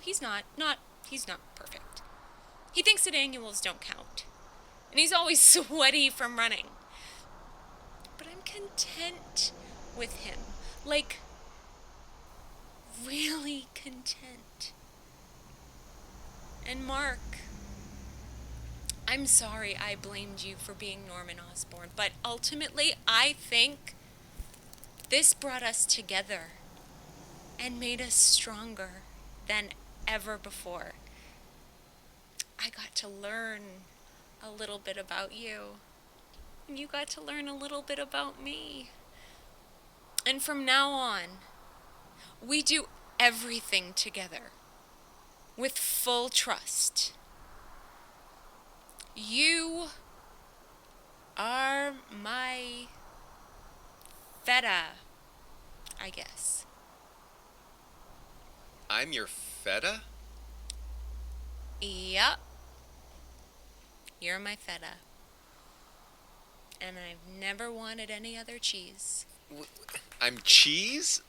he's not. He's not perfect. He thinks that annuals don't count. And he's always sweaty from running. But I'm content with him. Like, really content. And Mark, I'm sorry I blamed you for being Norman Osborn, but ultimately I think this brought us together and made us stronger than ever before. I got to learn a little bit about you, and you got to learn a little bit about me. And from now on, we do everything together with full trust. You are my feta, I guess. I'm your feta? Yup. You're my feta. And I've never wanted any other cheese. I'm cheese?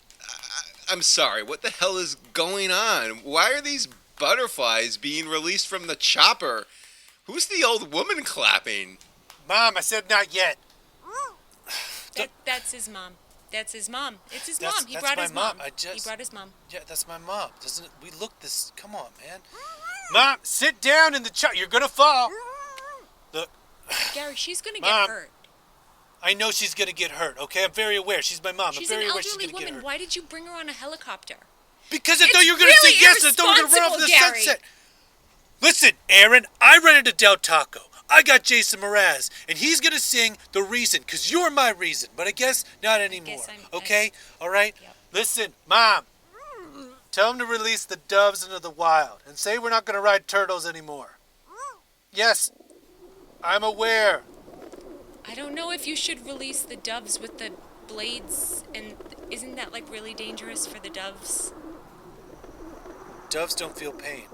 I'm sorry, what the hell is going on? Why are these butterflies being released from the chopper? Who's the old woman clapping? Mom, I said not yet. That's his mom. That's his mom. It's his That's- mom. He that's brought my his mom. mom. He brought his mom. Yeah, that's my mom. Doesn't it? We look this. Come on, man. Mom, sit down in the chair. You're gonna fall. Look, Gary, she's gonna Mom, get hurt. I know she's gonna get hurt. Okay, I'm very aware. She's my mom. She's I'm very an aware she's elderly gonna get woman. hurt. Why did you bring her on a helicopter? Because I It's thought you were gonna really say yes. I thought we were gonna run off irresponsible, the Gary. sunset. Listen, Aaron, I rented a Del Taco. I got Jason Mraz, and he's gonna sing The Reason, because you're my reason, but I guess not anymore. Okay? All right? Yep. Listen, Mom, tell him to release the doves into the wild, and say we're not gonna ride turtles anymore. Yes, I'm aware. I don't know if you should release the doves with the blades, and isn't that like really dangerous for the doves? Doves don't feel pain.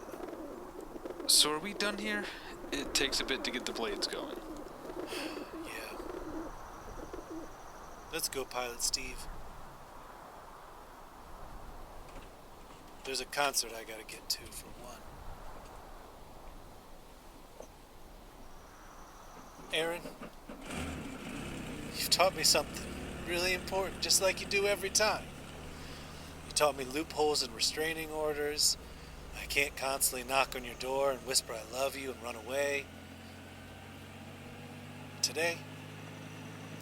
So are we done here? It takes a bit to get the blades going. Yeah. Let's go, Pilot Steve. There's a concert I gotta get to for one. Aaron, you've taught me something really important, just like you do every time. You taught me loopholes in restraining orders. I can't constantly knock on your door and whisper I love you and run away. Today,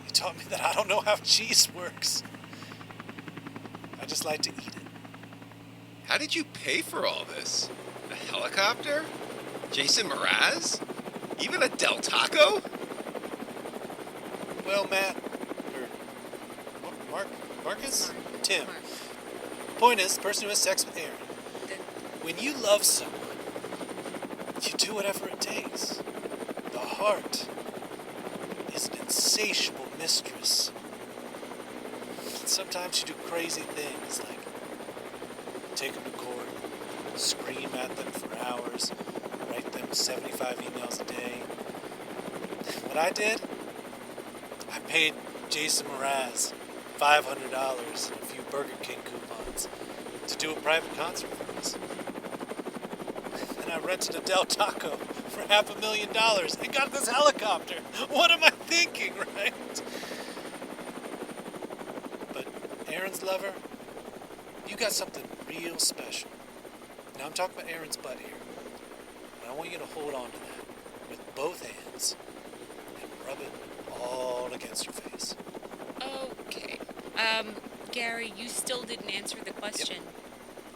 you taught me that I don't know how cheese works. I just like to eat it. How did you pay for all this? A helicopter? Jason Mraz? Even a Del Taco? Well, Matt, or Marcus? Tim. Point is, the person who has sex with Aaron. When you love someone, you do whatever it takes. The heart is an insatiable mistress. Sometimes you do crazy things like take them to court, scream at them for hours, write them 75 emails a day. What I did, I paid Jason Mraz $500 and a few Burger King coupons to do a private concert for us. And I rented a Del Taco for $500,000 and got this helicopter. What am I thinking, right? But Aaron's lover, you got something real special. Now I'm talking about Aaron's butt here. And I want you to hold on to that with both hands and rub it all against your face. Okay. Gary, you still didn't answer the question. Yep.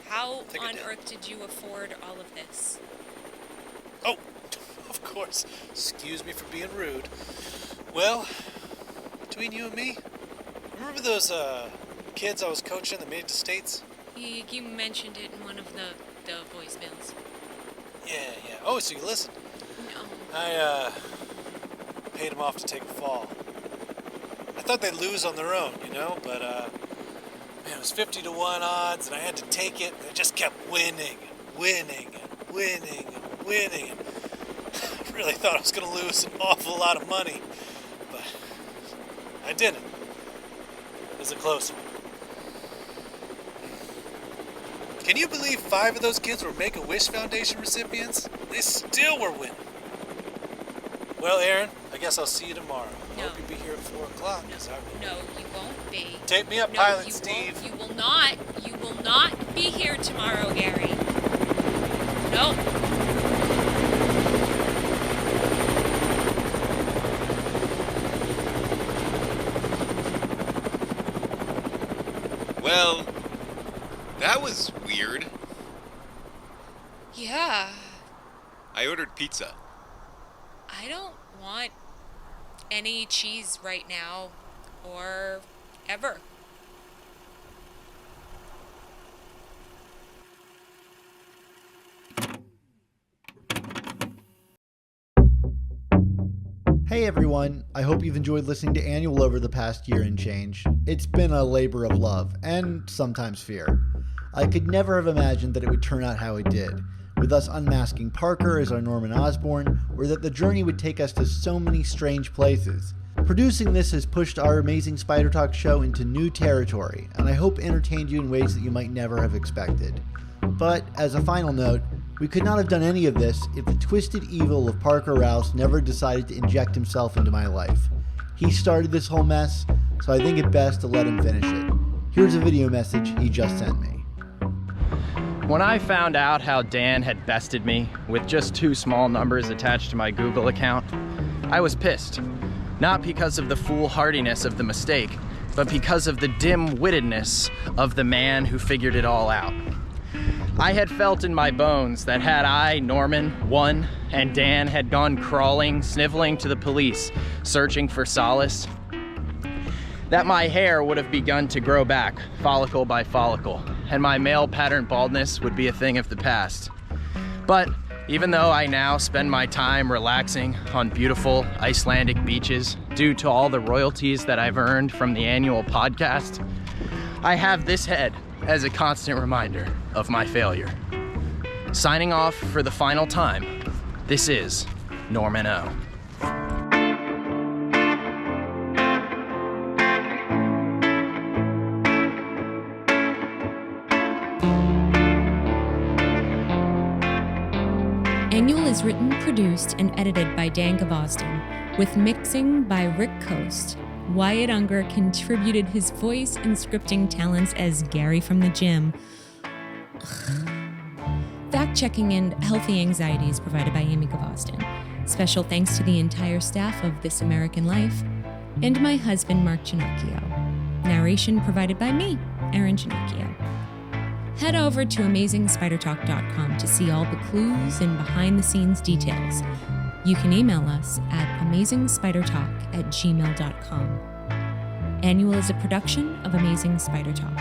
How think I on did. earth did you afford all of this? Oh, of course. Excuse me for being rude. Well, between you and me, remember those kids I was coaching that made it to States? You mentioned it in one of the voicemails. Yeah. Oh, so you listened. No. I paid them off to take a fall. I thought they'd lose on their own, but man, it was 50-1 odds, and I had to take it, and they just kept winning. I really thought I was going to lose an awful lot of money, but I didn't. It was a close one. Can you believe 5 of those kids were Make-A-Wish Foundation recipients? They still were winning. Well, Aaron, I guess I'll see you tomorrow. No. Hope you'll be here at 4 o'clock. No, you won't be. Tape me up, No, Pilot you Steve. won't. You will not. You will not be here tomorrow, Gary. No. Well, that was weird. Yeah. I ordered pizza. I don't want any cheese right now or ever. Hey everyone, I hope you've enjoyed listening to Annual over the past year and change. It's been a labor of love, and sometimes fear. I could never have imagined that it would turn out how it did, with us unmasking Parker as our Norman Osborn, or that the journey would take us to so many strange places. Producing this has pushed our amazing Spider Talk show into new territory, and I hope entertained you in ways that you might never have expected. But, as a final note, we could not have done any of this if the twisted evil of Parker Rouse never decided to inject himself into my life. He started this whole mess, so I think it best to let him finish it. Here's a video message he just sent me. When I found out how Dan had bested me with just 2 small numbers attached to my Google account, I was pissed. Not because of the foolhardiness of the mistake, but because of the dim-wittedness of the man who figured it all out. I had felt in my bones that had I, Norman, won, and Dan had gone crawling, sniveling to the police, searching for solace, that my hair would have begun to grow back, follicle by follicle, and my male pattern baldness would be a thing of the past. But even though I now spend my time relaxing on beautiful Icelandic beaches due to all the royalties that I've earned from the annual podcast, I have this head as a constant reminder of my failure. Signing off for the final time, this is Norman O. Annual is written, produced, and edited by Dan Gvozden, with mixing by Rick Coast. Wyatt Unger contributed his voice and scripting talents as Gary from the gym. Fact-checking and healthy anxiety is provided by Amy Gvozden. Special thanks to the entire staff of This American Life and my husband, Mark Ginocchio. Narration provided by me, Aaron Ginocchio. Head over to AmazingSpiderTalk.com to see all the clues and behind-the-scenes details. You can email us at amazingspidertalk@gmail.com. Annual is a production of Amazing Spider Talk.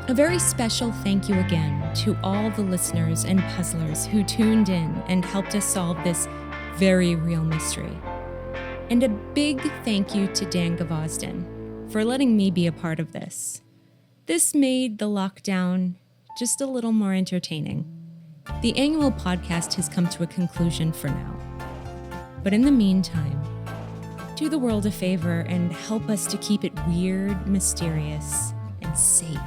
A very special thank you again to all the listeners and puzzlers who tuned in and helped us solve this very real mystery. And a big thank you to Dan Gvozden for letting me be a part of this. This made the lockdown just a little more entertaining. The annual podcast has come to a conclusion for now. But in the meantime, do the world a favor and help us to keep it weird, mysterious, and safe.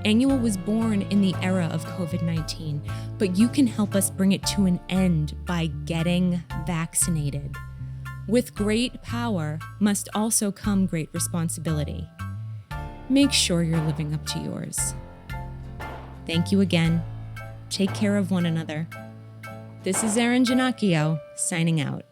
Annual was born in the era of COVID-19, but you can help us bring it to an end by getting vaccinated. With great power must also come great responsibility. Make sure you're living up to yours. Thank you again. Take care of one another. This is Aaron Ginocchio, signing out.